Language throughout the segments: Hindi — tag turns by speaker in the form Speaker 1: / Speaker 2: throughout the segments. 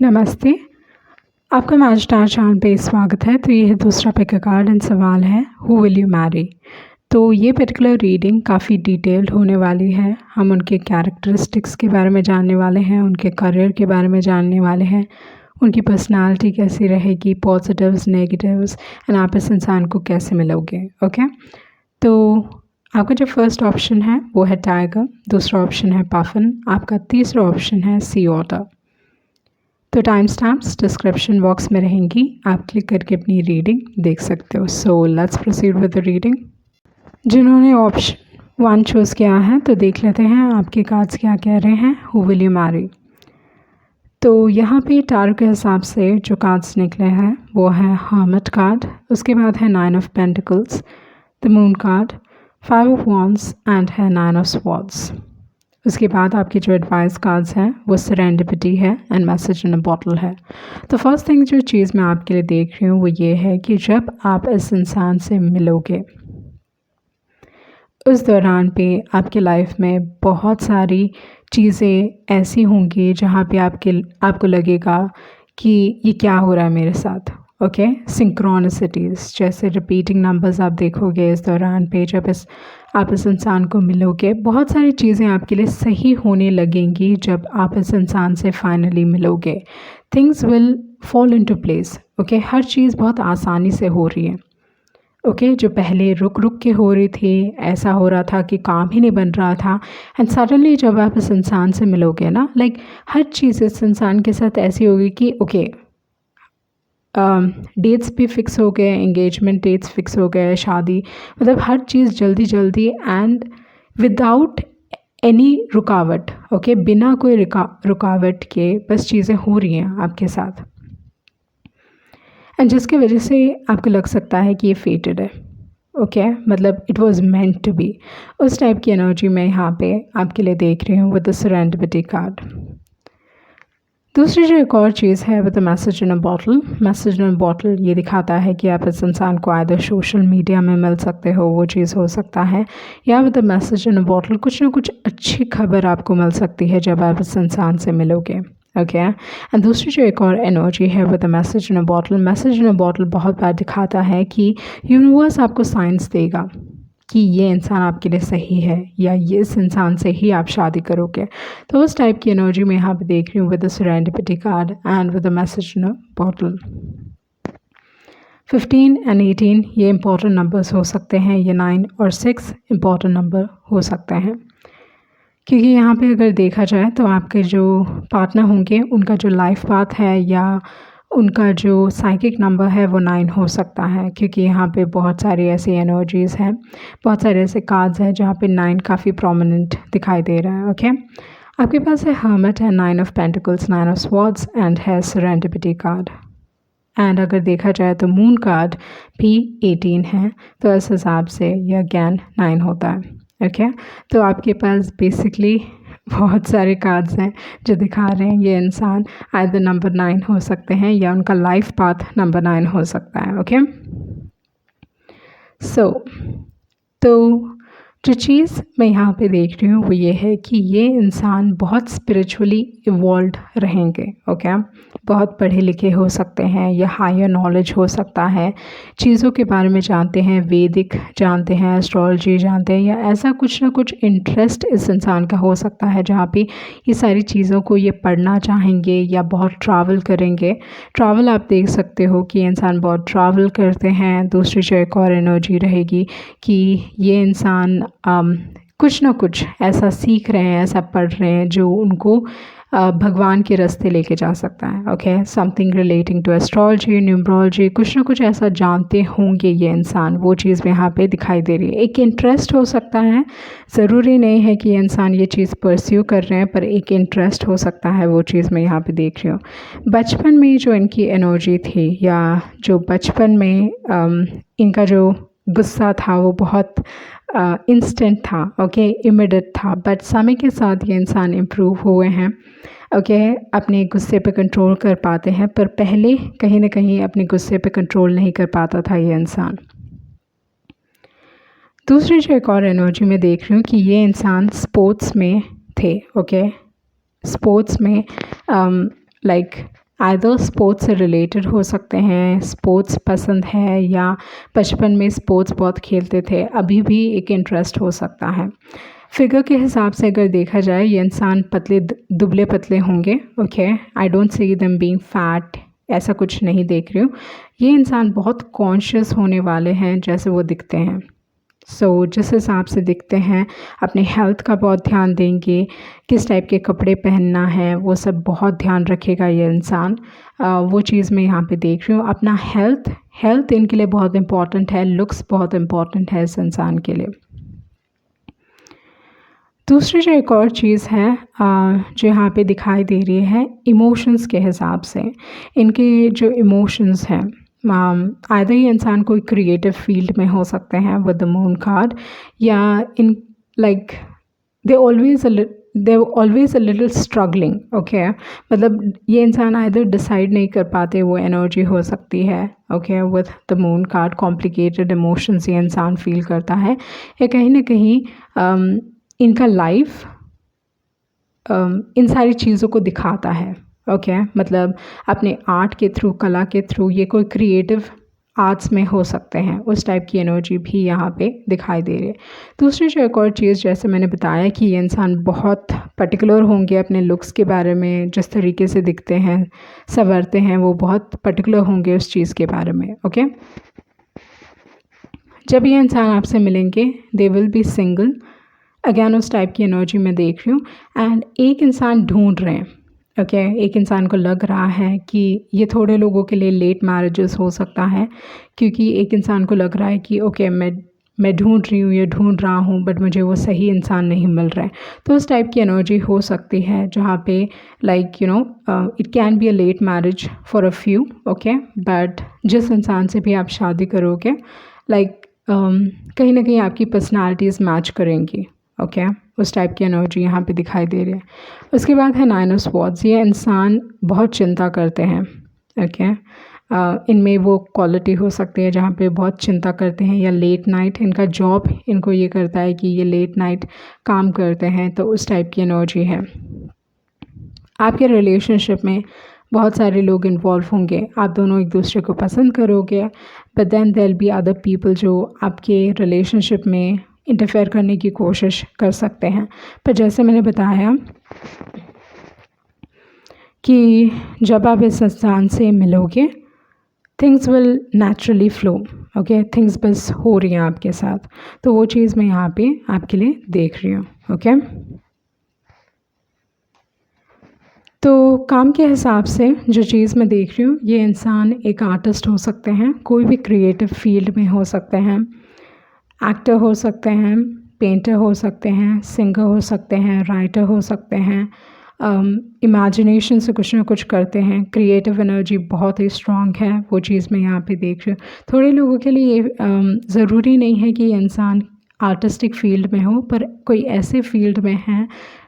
Speaker 1: नमस्ते। आपका मैच स्टार चैनल पे स्वागत है। तो ये है दूसरा पिक अ कार्ड एंड सवाल है हु विल यू मैरी। तो ये पर्टिकुलर रीडिंग काफ़ी डिटेल्ड होने वाली है। हम उनके कैरेक्टरिस्टिक्स के बारे में जानने वाले हैं, उनके करियर के बारे में जानने वाले हैं, उनकी पर्सनालिटी कैसी रहेगी, पॉजिटिव्स नेगेटिव्स, एंड आप इस इंसान को कैसे मिलोगे। ओके, तो आपका जो फर्स्ट ऑप्शन है वो है टाइगर, दूसरा ऑप्शन है पफन, आपका तीसरा ऑप्शन है सी ऑटर। तो टाइम स्टैम्प्स डिस्क्रिप्शन बॉक्स में रहेंगी, आप क्लिक करके अपनी रीडिंग देख सकते हो। So let's proceed with the reading. जिन्होंने ऑप्शन 1 चूज़ किया है तो देख लेते हैं आपके कार्ड्स क्या कह रहे हैं। Who will you Mary. तो यहाँ पे टारो के हिसाब से जो कार्ड्स निकले हैं वो है हर्मिट कार्ड, उसके बाद है 9 of pentacles, the moon card, 5 of wands and है 9 ऑफ स्वॉर्ड्स। उसके बाद आपकी जो एडवाइस कार्ड्स हैं वो सेरेंडिपिटी है and message in a bottle है। तो फर्स्ट थिंग जो चीज़ मैं आपके लिए देख रही हूँ वो ये है कि जब आप इस इंसान से मिलोगे उस दौरान पे आपके लाइफ में बहुत सारी चीज़ें ऐसी होंगी जहाँ पे आपको लगेगा कि ये क्या हो रहा है मेरे साथ। ओके, सिंक्रोनिसिटीज़ जैसे रिपीटिंग नंबर्स आप देखोगे इस दौरान पे। जब आप इस इंसान को मिलोगे बहुत सारी चीज़ें आपके लिए सही होने लगेंगी। जब आप इस इंसान से फाइनली मिलोगे things will fall into place. Okay, हर चीज़ बहुत आसानी से हो रही है। ओके, जो पहले रुक रुक के हो रही थी, ऐसा हो रहा था कि काम ही नहीं बन रहा था, एंड सडनली जब आप इस इंसान से मिलोगे ना, लाइक हर चीज़ इस इंसान के साथ ऐसी होगी कि ओके, डेट्स भी फिक्स हो गए, एंगेजमेंट डेट्स फिक्स हो गए, शादी, मतलब हर चीज़ जल्दी जल्दी एंड विदाउट एनी रुकावट। ओके, बिना कोई रुकावट के बस चीज़ें हो रही हैं आपके साथ, एंड जिसकी वजह से आपको लग सकता है कि ये फेटेड है। ओके, मतलब it was meant to be. उस टाइप की एनर्जी मैं यहाँ पे आपके लिए देख रही हूँ विद द सेरेंडिपिटी कार्ड। दूसरी जो एक और चीज़ है with the message in a bottle. Message in a bottle ये दिखाता है कि आप इस इंसान को आइदर सोशल मीडिया में मिल सकते हो, वो चीज़ हो सकता है, या with the message in a bottle कुछ ना कुछ अच्छी खबर आपको मिल सकती है जब आप इस इंसान से मिलोगे। ओके, एंड दूसरी जो एक और एनर्जी है with the message in a bottle. Message in a bottle बहुत बार दिखाता है कि यूनिवर्स आपको साइंस देगा कि ये इंसान आपके लिए सही है या ये इस इंसान से ही आप शादी करोगे। तो उस टाइप की एनर्जी मैं यहाँ पे देख रही हूँ with the serendipity card and with the message in a bottle. 15 and 18 ये इंपॉर्टेंट नंबर्स हो सकते हैं, ये 9 और 6 इंपॉर्टेंट नंबर हो सकते हैं, क्योंकि यहाँ पे अगर देखा जाए तो आपके जो पार्टनर होंगे उनका जो लाइफ पाथ है या उनका जो साइकिक नंबर है वो 9 हो सकता है, क्योंकि यहाँ पे बहुत सारी ऐसी एनर्जीज़ हैं, बहुत सारे ऐसे कार्ड्स हैं जहाँ पे 9 काफ़ी प्रोमिनेंट दिखाई दे रहा है। ओके, आपके पास है हर्मिट है, 9 of pentacles, 9 of swords and है सेरेंडिपिटी कार्ड। एंड अगर देखा जाए तो मून कार्ड भी 18 है, तो इस हिसाब से यह अगैन 9 होता है। ओके, तो आपके पास बेसिकली बहुत सारे कार्ड्स हैं जो दिखा रहे हैं ये इंसान आइदर नंबर 9 हो सकते हैं या उनका लाइफ पाथ नंबर 9 हो सकता है। ओके, सो तो जो चीज़ मैं यहाँ पे देख रही हूँ वो ये है कि ये इंसान बहुत स्पिरिचुअली इवॉल्व रहेंगे। ओके, बहुत पढ़े लिखे हो सकते हैं या हायर नॉलेज हो सकता है, चीज़ों के बारे में जानते हैं, वैदिक जानते हैं, एस्ट्रोलॉजी जानते हैं, या ऐसा कुछ ना कुछ इंटरेस्ट इस इंसान का हो सकता है जहाँ पे ये सारी चीज़ों को ये पढ़ना चाहेंगे या बहुत ट्रैवल करेंगे। ट्रैवल आप देख सकते हो कि इंसान बहुत ट्रैवल करते हैं। दूसरी जो एक और एनर्जी रहेगी कि ये इंसान कुछ ना कुछ ऐसा सीख रहे हैं, ऐसा पढ़ रहे हैं जो उनको भगवान के रास्ते लेके जा सकता है। Okay, something relating to astrology, numerology, कुछ ना कुछ ऐसा जानते होंगे ये इंसान, वो चीज़ में यहाँ पे दिखाई दे रही है। एक इंटरेस्ट हो सकता है, ज़रूरी नहीं है कि ये इंसान ये चीज़ परस्यू कर रहे हैं, पर एक इंटरेस्ट हो सकता है, वो चीज़ मैं यहाँ पे देख रही हूँ। बचपन में जो इनकी एनर्जी थी या जो बचपन में इनका जो गुस्सा था वो बहुत इंस्टेंट था। ओके, इमीडिएट था, बट समय के साथ ये इंसान इम्प्रूव हुए हैं। ओके, अपने गुस्से पे कंट्रोल कर पाते हैं, पर पहले कहीं ना कहीं अपने गुस्से पे कंट्रोल नहीं कर पाता था ये इंसान। दूसरी जो एक और एनर्जी में देख रही हूँ कि ये इंसान स्पोर्ट्स में थे। ओके, स्पोर्ट्स में लाइक आइदर स्पोर्ट्स से रिलेटेड हो सकते हैं, स्पोर्ट्स पसंद है या बचपन में स्पोर्ट्स बहुत खेलते थे, अभी भी एक इंटरेस्ट हो सकता है। फिगर के हिसाब से अगर देखा जाए ये इंसान पतले दुबले पतले होंगे। Okay, I don't see them being fat, ऐसा कुछ नहीं देख रही हूँ। ये इंसान बहुत कॉन्शियस होने वाले हैं जैसे वो दिखते हैं। जिस हिसाब से दिखते हैं अपने हेल्थ का बहुत ध्यान देंगे, किस टाइप के कपड़े पहनना है वो सब बहुत ध्यान रखेगा ये इंसान। वो चीज़ मैं यहाँ पे देख रही हूँ। अपना हेल्थ इनके लिए बहुत इम्पॉर्टेंट है, लुक्स बहुत इम्पॉर्टेंट है इस इंसान के लिए। दूसरी जो एक और चीज़ है जो यहाँ पे दिखाई दे रही है, इमोशंस के हिसाब से इनके जो इमोशंस हैं, आइदर ये इंसान कोई क्रिएटिव फील्ड में हो सकते हैं विद द मून कार्ड, या in like they always a little struggling. Okay, मतलब ये इंसान आइदर डिसाइड नहीं कर पाते, वो एनर्जी हो सकती है। Okay, with the moon card complicated emotions ये इंसान फील करता है, या कहीं ना कहीं इनका लाइफ इन सारी चीज़ों को दिखाता है। ओके, मतलब अपने आर्ट के थ्रू, कला के थ्रू, ये कोई क्रिएटिव आर्ट्स में हो सकते हैं, उस टाइप की एनर्जी भी यहाँ पे दिखाई दे रही है। दूसरी जो एक और चीज़, जैसे मैंने बताया कि ये इंसान बहुत पर्टिकुलर होंगे अपने लुक्स के बारे में, जिस तरीके से दिखते हैं, संवरते हैं, वो बहुत पर्टिकुलर होंगे उस चीज़ के बारे में। ओके, जब ये इंसान आपसे मिलेंगे they will be single, again उस टाइप की एनर्जी मैं देख रही हूँ। एंड एक इंसान ढूंढ रहे हैं। ओके, एक इंसान को लग रहा है कि ये थोड़े लोगों के लिए लेट मैरिजेस हो सकता है, क्योंकि एक इंसान को लग रहा है कि ओके मैं ढूंढ रही हूँ, ये ढूंढ रहा हूँ, बट मुझे वो सही इंसान नहीं मिल रहा है। तो उस टाइप की एनर्जी हो सकती है जहाँ पे like you know it can be a late marriage for a few. Okay, but जिस इंसान से भी आप शादी करोगे लाइक कहीं ना कहीं आपकी पर्सनालिटीज़ मैच करेंगी। ओके, उस टाइप की एनर्जी यहाँ पे दिखाई दे रही है। उसके बाद है 9 ऑफ स्वॉर्ड्स। ये इंसान बहुत चिंता करते हैं। ओके, इनमें वो क्वालिटी हो सकती है जहाँ पे बहुत चिंता करते हैं, या लेट नाइट इनका जॉब इनको ये करता है कि ये लेट नाइट काम करते हैं, तो उस टाइप की एनर्जी है। आपके रिलेशनशिप में बहुत सारे लोग इन्वॉल्व होंगे, आप दोनों एक दूसरे को पसंद करोगे, but then there will be other people जो आपके रिलेशनशिप में इंटरफेयर करने की कोशिश कर सकते हैं। पर जैसे मैंने बताया कि जब आप इस इंसान से मिलोगे things will naturally flow. Okay, things बस हो रही हैं आपके साथ, तो वो चीज़ मैं यहाँ पे आपके लिए देख रही हूँ। ओके, तो काम के हिसाब से जो चीज़ मैं देख रही हूँ, ये इंसान एक आर्टिस्ट हो सकते हैं, कोई भी क्रिएटिव फील्ड में हो सकते हैं, एक्टर हो सकते हैं, पेंटर हो सकते हैं, सिंगर हो सकते हैं, राइटर हो सकते हैं, इमेजिनेशन से कुछ ना कुछ करते हैं, क्रिएटिव एनर्जी बहुत ही स्ट्रॉन्ग है, वो चीज़ मैं यहाँ पे देख रही हूँ। थोड़े लोगों के लिए ज़रूरी नहीं है कि ये इंसान आर्टिस्टिक फील्ड में हो, पर कोई ऐसे फील्ड में है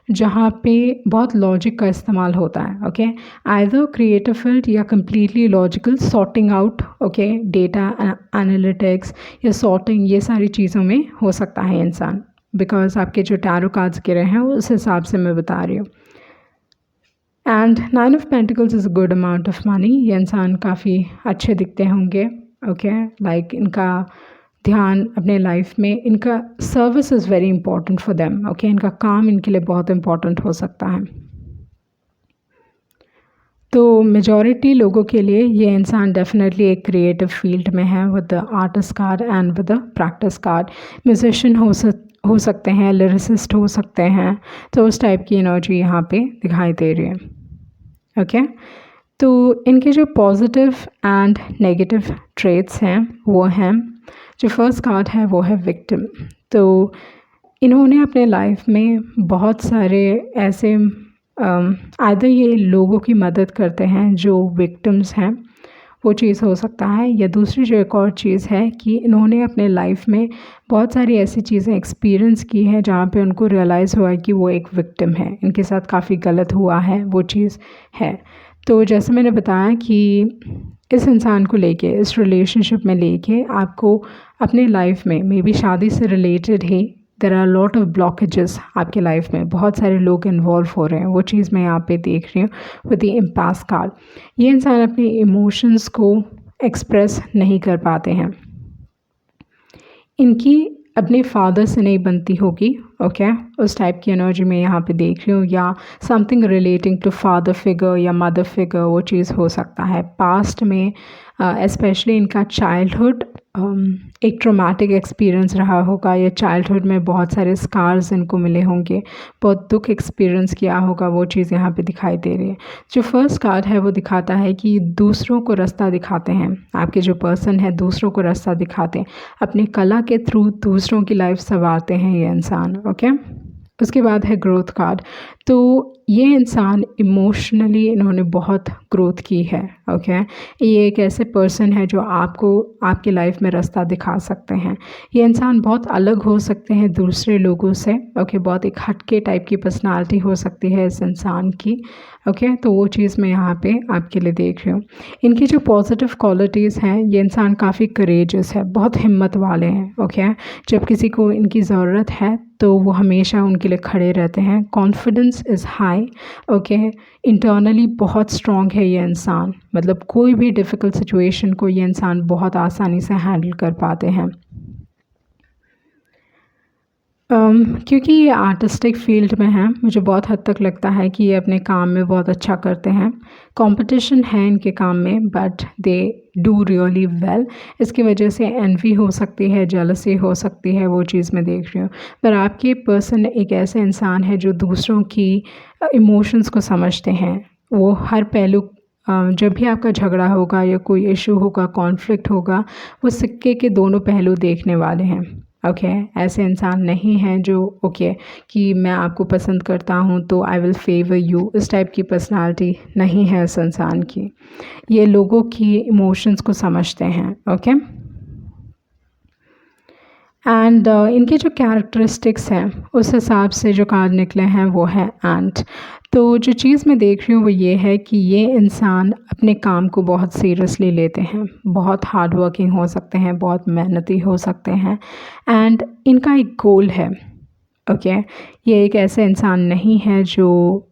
Speaker 1: जहाँ पे बहुत लॉजिक का इस्तेमाल होता है। ओके, आइदर क्रिएटिव फील्ड या completely logical, sorting out, okay, data analytics या सॉर्टिंग, ये सारी चीज़ों में हो सकता है इंसान, बिकॉज आपके जो टैरो कार्ड्स गिरे हैं उस हिसाब से मैं बता रही हूँ। And 9 of pentacles is a good amount of money. ये इंसान काफ़ी अच्छे दिखते होंगे। ओके, लाइक इनका ध्यान अपने लाइफ में, इनका service is very important for them. Okay, इनका काम इनके लिए बहुत इंपॉर्टेंट हो सकता है। तो मेजॉरिटी लोगों के लिए ये इंसान डेफिनेटली एक क्रिएटिव फील्ड में है with the artist card and with the practice card. Musician हो सकते हैं, लिरिसिस्ट हो सकते हैं, तो उस टाइप की एनर्जी यहाँ पे दिखाई दे रही है। ओके, तो इनके जो पॉजिटिव एंड नेगेटिव ट्रेट्स हैं वो हैं, जो फर्स्ट कार्ड है वो है विक्टिम। तो इन्होंने अपने लाइफ में बहुत सारे ऐसे आइदर ये लोगों की मदद करते हैं जो विक्टिम्स हैं, वो चीज़ हो सकता है, या दूसरी जो एक और चीज़ है कि इन्होंने अपने लाइफ में बहुत सारी ऐसी चीज़ें एक्सपीरियंस की हैं जहाँ पे उनको रियलाइज़ हुआ है कि वो एक विक्टिम है, इनके साथ काफ़ी गलत हुआ है, वो चीज़ है। तो जैसे मैंने बताया कि इस इंसान को लेके, इस रिलेशनशिप में लेके आपको अपने लाइफ में मे बी शादी से रिलेटेड ही there are lot of blockages आपके लाइफ में, बहुत सारे लोग इन्वॉल्व हो रहे हैं, वो चीज़ मैं यहाँ पे देख रही हूँ विद द इम्पास कार्ड। ये इंसान अपने इमोशंस को एक्सप्रेस नहीं कर पाते हैं, इनकी अपने फादर से नहीं बनती होगी, ओके उस टाइप की एनर्जी में यहाँ पे देख रही हूँ, या something relating to father figure या मदर फिगर, वो चीज़ हो सकता है। पास्ट में स्पेशली इनका चाइल्डहुड एक ट्रॉमेटिक एक्सपीरियंस रहा होगा, या चाइल्डहुड में बहुत सारे स्कार्स इनको मिले होंगे, बहुत दुख एक्सपीरियंस किया होगा, वो चीज़ यहाँ पे दिखाई दे रही है। जो फर्स्ट कार्ड है वो दिखाता है कि दूसरों को रास्ता दिखाते हैं, आपके जो पर्सन है दूसरों को रास्ता दिखाते हैं, अपनी कला के थ्रू दूसरों की लाइफ संवारते हैं ये इंसान, ओके। उसके बाद है ग्रोथ कार्ड। तो ये इंसान इमोशनली इन्होंने बहुत ग्रोथ की है, ओके। ये एक ऐसे पर्सन है जो आपको आपकी लाइफ में रास्ता दिखा सकते हैं। ये इंसान बहुत अलग हो सकते हैं दूसरे लोगों से, ओके। बहुत एक हटके टाइप की पर्सनालिटी हो सकती है इस इंसान की, ओके। तो वो चीज़ मैं यहाँ पे आपके लिए देख रही हूँ। इनकी जो पॉजिटिव क्वालिटीज़ हैं, ये इंसान काफ़ी करेजियस है, बहुत हिम्मत वाले हैं, ओके। जब किसी को इनकी ज़रूरत है तो वो हमेशा उनके लिए खड़े रहते हैं। Confidence is high, okay. Internally बहुत स्ट्रॉन्ग है ये इंसान, मतलब कोई भी डिफ़िकल्ट सिचुएशन को ये इंसान बहुत आसानी से हैंडल कर पाते हैं। क्योंकि ये आर्टिस्टिक फील्ड में हैं, मुझे बहुत हद तक लगता है कि ये अपने काम में बहुत अच्छा करते हैं। कंपटीशन है इनके काम में, but they do really well. इसकी वजह से एनवी हो सकती है, जेलसी हो सकती है, वो चीज़ मैं देख रही हूँ। पर आपके पर्सन एक ऐसे इंसान है जो दूसरों की इमोशंस को समझते हैं। वो हर पहलू, जब भी आपका झगड़ा होगा या कोई इशू होगा, कॉन्फ्लिक्ट होगा, वो सिक्के के दोनों पहलू देखने वाले हैं, ओके। ऐसे इंसान नहीं हैं जो ओके कि मैं आपको पसंद करता हूँ तो आई विल फेवर यू, इस टाइप की पर्सनालिटी नहीं है इस इंसान की। ये लोगों की इमोशंस को समझते हैं, ओके। एंड इनके जो कैरेक्टरिस्टिक्स हैं उस हिसाब से जो कार्ड निकले हैं वो है एंट। तो जो चीज़ मैं देख रही हूँ वो ये है कि ये इंसान अपने काम को बहुत सीरियसली लेते हैं, बहुत हार्ड वर्किंग हो सकते हैं, बहुत मेहनती हो सकते हैं, एंड इनका एक गोल है, ओके। ये एक ऐसे इंसान नहीं है जो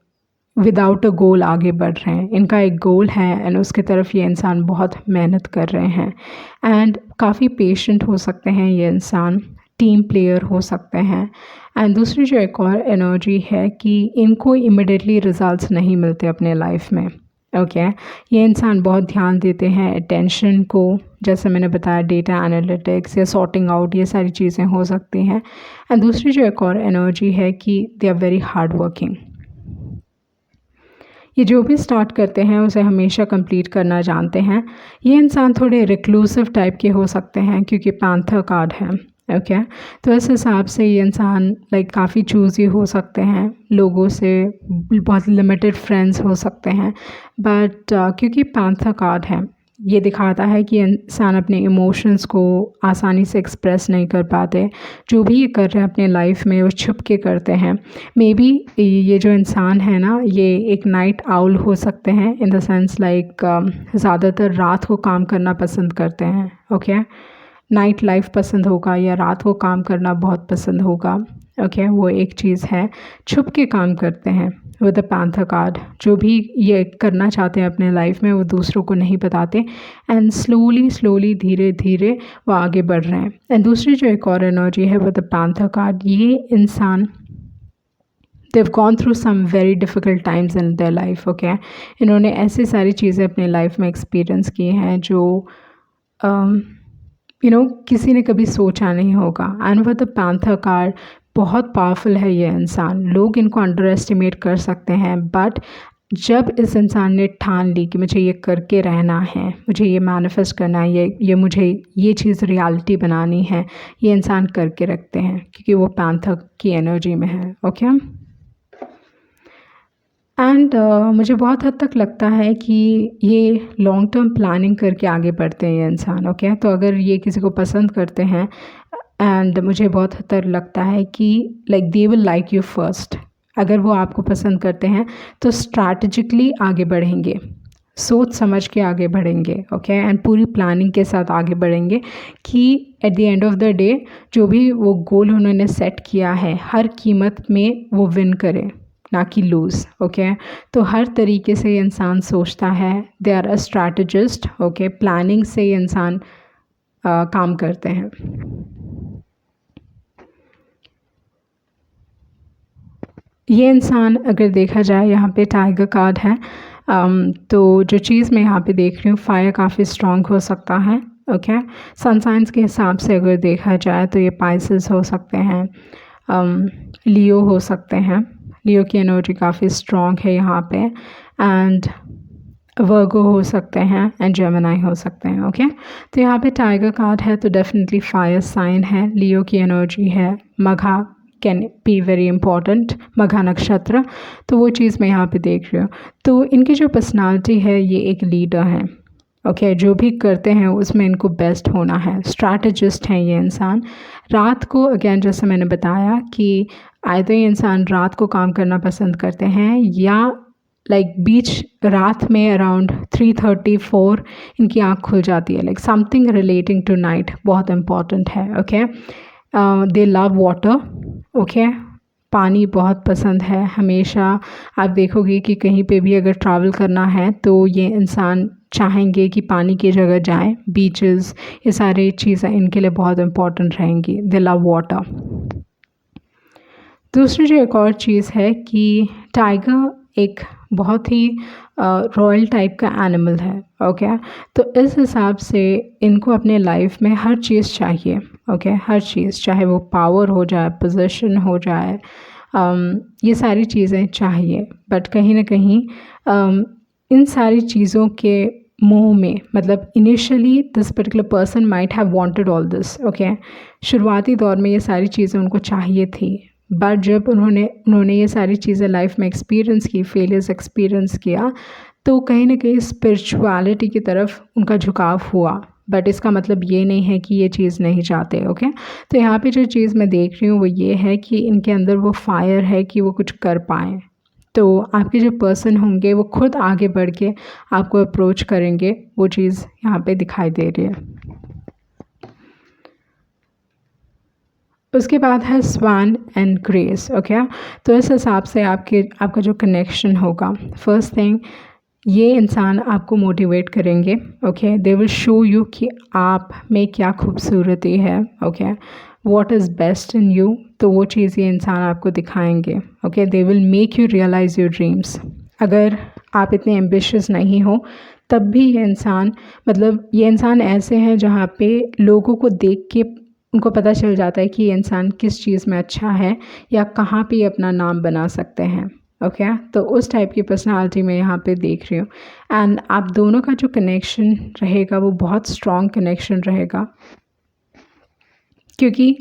Speaker 1: विदाउट अ गोल आगे बढ़ रहे हैं। इनका एक गोल है एंड उसकी तरफ ये इंसान बहुत मेहनत कर रहे हैं, एंड काफ़ी पेशेंट हो सकते हैं ये इंसान, टीम प्लेयर हो सकते हैं। एंड दूसरी जो एक और एनर्जी है कि इनको इमिडिएटली रिजल्ट्स नहीं मिलते अपने लाइफ में, ओके। ये इंसान बहुत ध्यान देते हैं अटेंशन को, जैसे मैंने बताया डेटा एनालिटिक्स या सॉर्टिंग आउट, ये सारी चीज़ें हो सकती हैं। एंड दूसरी जो एक और एनर्जी है कि they are very hard working. ये जो भी स्टार्ट करते हैं उसे हमेशा कंप्लीट करना जानते हैं। ये इंसान थोड़े रिक्लूसिव टाइप के हो सकते हैं क्योंकि पैंथर कार्ड है, ओके। तो इस हिसाब से ये इंसान लाइक काफ़ी चूज़ी हो सकते हैं, लोगों से बहुत लिमिटेड फ्रेंड्स हो सकते हैं, बट क्योंकि पैंथर कार्ड है ये दिखाता है कि इंसान अपने इमोशंस को आसानी से एक्सप्रेस नहीं कर पाते। जो भी ये कर रहे हैं अपने लाइफ में वो छुप के करते हैं। मे बी ये जो इंसान है ना, ये एक नाइट आउल हो सकते हैं, इन द सेंस लाइक ज़्यादातर रात को काम करना पसंद करते हैं, ओके। नाइट लाइफ पसंद होगा या रात को काम करना बहुत पसंद होगा, ओके। वो एक चीज़ है, छुप के काम करते हैं विद द पैंथर कार्ड। जो भी ये करना चाहते हैं अपने लाइफ में वो दूसरों को नहीं बताते, एंड स्लोली धीरे धीरे वो आगे बढ़ रहे हैं। एंड दूसरी जो एक और एनर्जी है विद द पैंथर कार्ड, ये इंसान they've gone through some very difficult times in their life, okay। इन्होंने ऐसी सारी चीज़ें अपने लाइफ में एक्सपीरियंस की हैं जो किसी ने कभी सोचा नहीं होगा। And with the panther card बहुत पावरफुल है ये इंसान, लोग इनको अंडर एस्टिमेट कर सकते हैं, बट जब इस इंसान ने ठान ली कि मुझे ये करके रहना है, मुझे ये मैनिफेस्ट करना है, ये मुझे ये चीज़ रियलिटी बनानी है, ये इंसान करके रखते हैं क्योंकि वो पैंथर की एनर्जी में है, ओके। एंड मुझे बहुत हद तक लगता है कि ये लॉन्ग टर्म प्लानिंग करके आगे बढ़ते हैं ये इंसान, ओके। तो अगर ये किसी को पसंद करते हैं, एंड मुझे बहुत हद तक लगता है कि like they will like you first. अगर वो आपको पसंद करते हैं तो स्ट्रैटेजिकली आगे बढ़ेंगे, सोच समझ के आगे बढ़ेंगे, ओके, एंड पूरी प्लानिंग के साथ आगे बढ़ेंगे कि at the end of the day जो भी वो गोल उन्होंने सेट किया है हर कीमत में वो विन करे, ना कि लूज़, ओके। तो हर तरीके से ये इंसान सोचता है, they are a strategist, okay, planning से ये इंसान काम करते हैं। ये इंसान अगर देखा जाए, यहाँ पे टाइगर कार्ड है, तो जो चीज़ मैं यहाँ पे देख रही हूँ, फायर काफ़ी स्ट्रॉन्ग हो सकता है, ओके। सन साइंस के हिसाब से अगर देखा जाए तो ये पाइसेस हो सकते हैं, लियो हो सकते हैं, लियो की एनर्जी काफ़ी स्ट्रॉन्ग है यहाँ पे, एंड वर्गो हो सकते हैं, एंड जेमिनी हो सकते हैं, ओके। तो यहाँ पे टाइगर कार्ड है तो डेफिनेटली फायर साइन है, लियो की एनर्जी है, मघा कैन बी वेरी इंपॉर्टेंट, मघा नक्षत्र, तो वो चीज़ मैं यहाँ पे देख रही हूँ। तो इनकी जो पर्सनालिटी है, ये एक लीडर हैं, ओके, जो भी करते हैं उसमें इनको बेस्ट होना है, स्ट्रैटेजिस्ट हैं ये इंसान। रात को अगेन जैसे मैंने बताया कि आइदर ये इंसान रात को काम करना पसंद करते हैं या बीच रात में अराउंड 3:34 इनकी आँख खुल जाती है, समथिंग रिलेटिंग टू नाइट बहुत इम्पॉर्टेंट है, ओके। दे लव वाटर, ओके, पानी बहुत पसंद है। हमेशा आप देखोगे कि कहीं पे भी अगर ट्रैवल करना है तो ये इंसान चाहेंगे कि पानी की जगह जाएं, बीचेस, ये सारी चीज़ें इनके लिए बहुत इम्पॉर्टेंट रहेंगी, दे लव वाटर। दूसरी जो एक और चीज़ है कि टाइगर एक बहुत ही रॉयल टाइप का एनिमल है, ओके। तो इस हिसाब से इनको अपने लाइफ में हर चीज़ चाहिए, ओके, हर चीज़, चाहे वो पावर हो जाए, पोजीशन हो जाए, ये सारी चीज़ें चाहिए। बट कहीं ना कहीं इन सारी चीज़ों के मोह में, मतलब initially this particular person might have wanted all this, okay, शुरुआती दौर में ये सारी चीज़ें उनको चाहिए थी, बट जब उन्होंने ये सारी चीज़ें लाइफ में एक्सपीरियंस की, फेलियर्स एक्सपीरियंस किया, तो कहीं ना कहीं स्पिरिचुअलिटी की तरफ उनका झुकाव हुआ। बट इसका मतलब ये नहीं है कि ये चीज़ नहीं चाहते, ओके। तो यहाँ पे जो चीज़ मैं देख रही हूँ वो ये है कि इनके अंदर वो फायर है कि वो कुछ कर पाएँ। तो आपके जो पर्सन होंगे वो खुद आगे बढ़ के आपको अप्रोच करेंगे, वो चीज़ यहाँ पे दिखाई दे रही है। उसके बाद है स्वान एंड ग्रेस, ओके। तो इस हिसाब से आपका जो कनेक्शन होगा, फर्स्ट थिंग, ये इंसान आपको मोटिवेट करेंगे, okay, they will show you कि आप में क्या खूबसूरती है, okay, what is best in you, तो वो चीज़ ये इंसान आपको दिखाएंगे, okay. They will make you realise your dreams. अगर आप इतने एम्बिशियस नहीं हो तब भी ये इंसान, मतलब ये इंसान ऐसे हैं जहाँ पे लोगों को देख के उनको पता चल जाता है कि ये इंसान किस चीज़ में अच्छा है या कहाँ पे अपना नाम बना सकते हैं, ओके। तो उस टाइप की पर्सनालिटी मैं यहाँ पे देख रही हूँ, एंड आप दोनों का जो कनेक्शन रहेगा वो बहुत स्ट्रॉन्ग कनेक्शन रहेगा, क्योंकि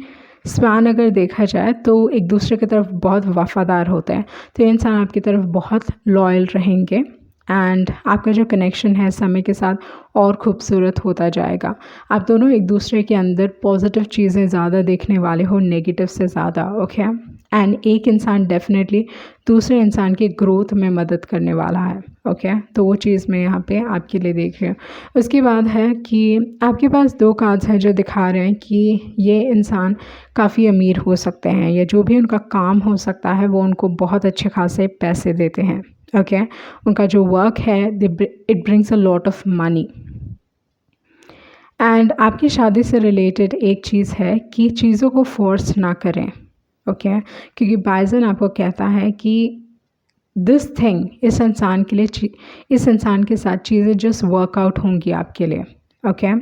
Speaker 1: स्वान अगर देखा जाए तो एक दूसरे की तरफ बहुत वफ़ादार होते हैं, तो ये इंसान आपकी तरफ बहुत लॉयल रहेंगे, एंड आपका जो कनेक्शन है समय के साथ और ख़ूबसूरत होता जाएगा। आप दोनों एक दूसरे के अंदर पॉजिटिव चीज़ें ज़्यादा देखने वाले हो, नेगेटिव से ज़्यादा, ओके। एंड एक इंसान डेफिनेटली दूसरे इंसान की ग्रोथ में मदद करने वाला है, ओके। तो वो चीज़ मैं यहाँ पे आपके लिए देख रही हूँ। उसके बाद है कि आपके पास 2 कार्ड्स हैं जो दिखा रहे हैं कि ये इंसान काफ़ी अमीर हो सकते हैं, या जो भी उनका काम हो सकता है वो उनको बहुत अच्छे खासे पैसे देते हैं, ओके। उनका जो वर्क है it brings a lot of money. And आपकी शादी से रिलेटेड एक चीज़ है कि चीज़ों को फोर्स ना करें, ओके, क्योंकि बाइजन आपको कहता है कि दिस थिंग, इस इंसान के लिए, इस इंसान के साथ चीज़ें जस्ट वर्कआउट होंगी आपके लिए, ओके।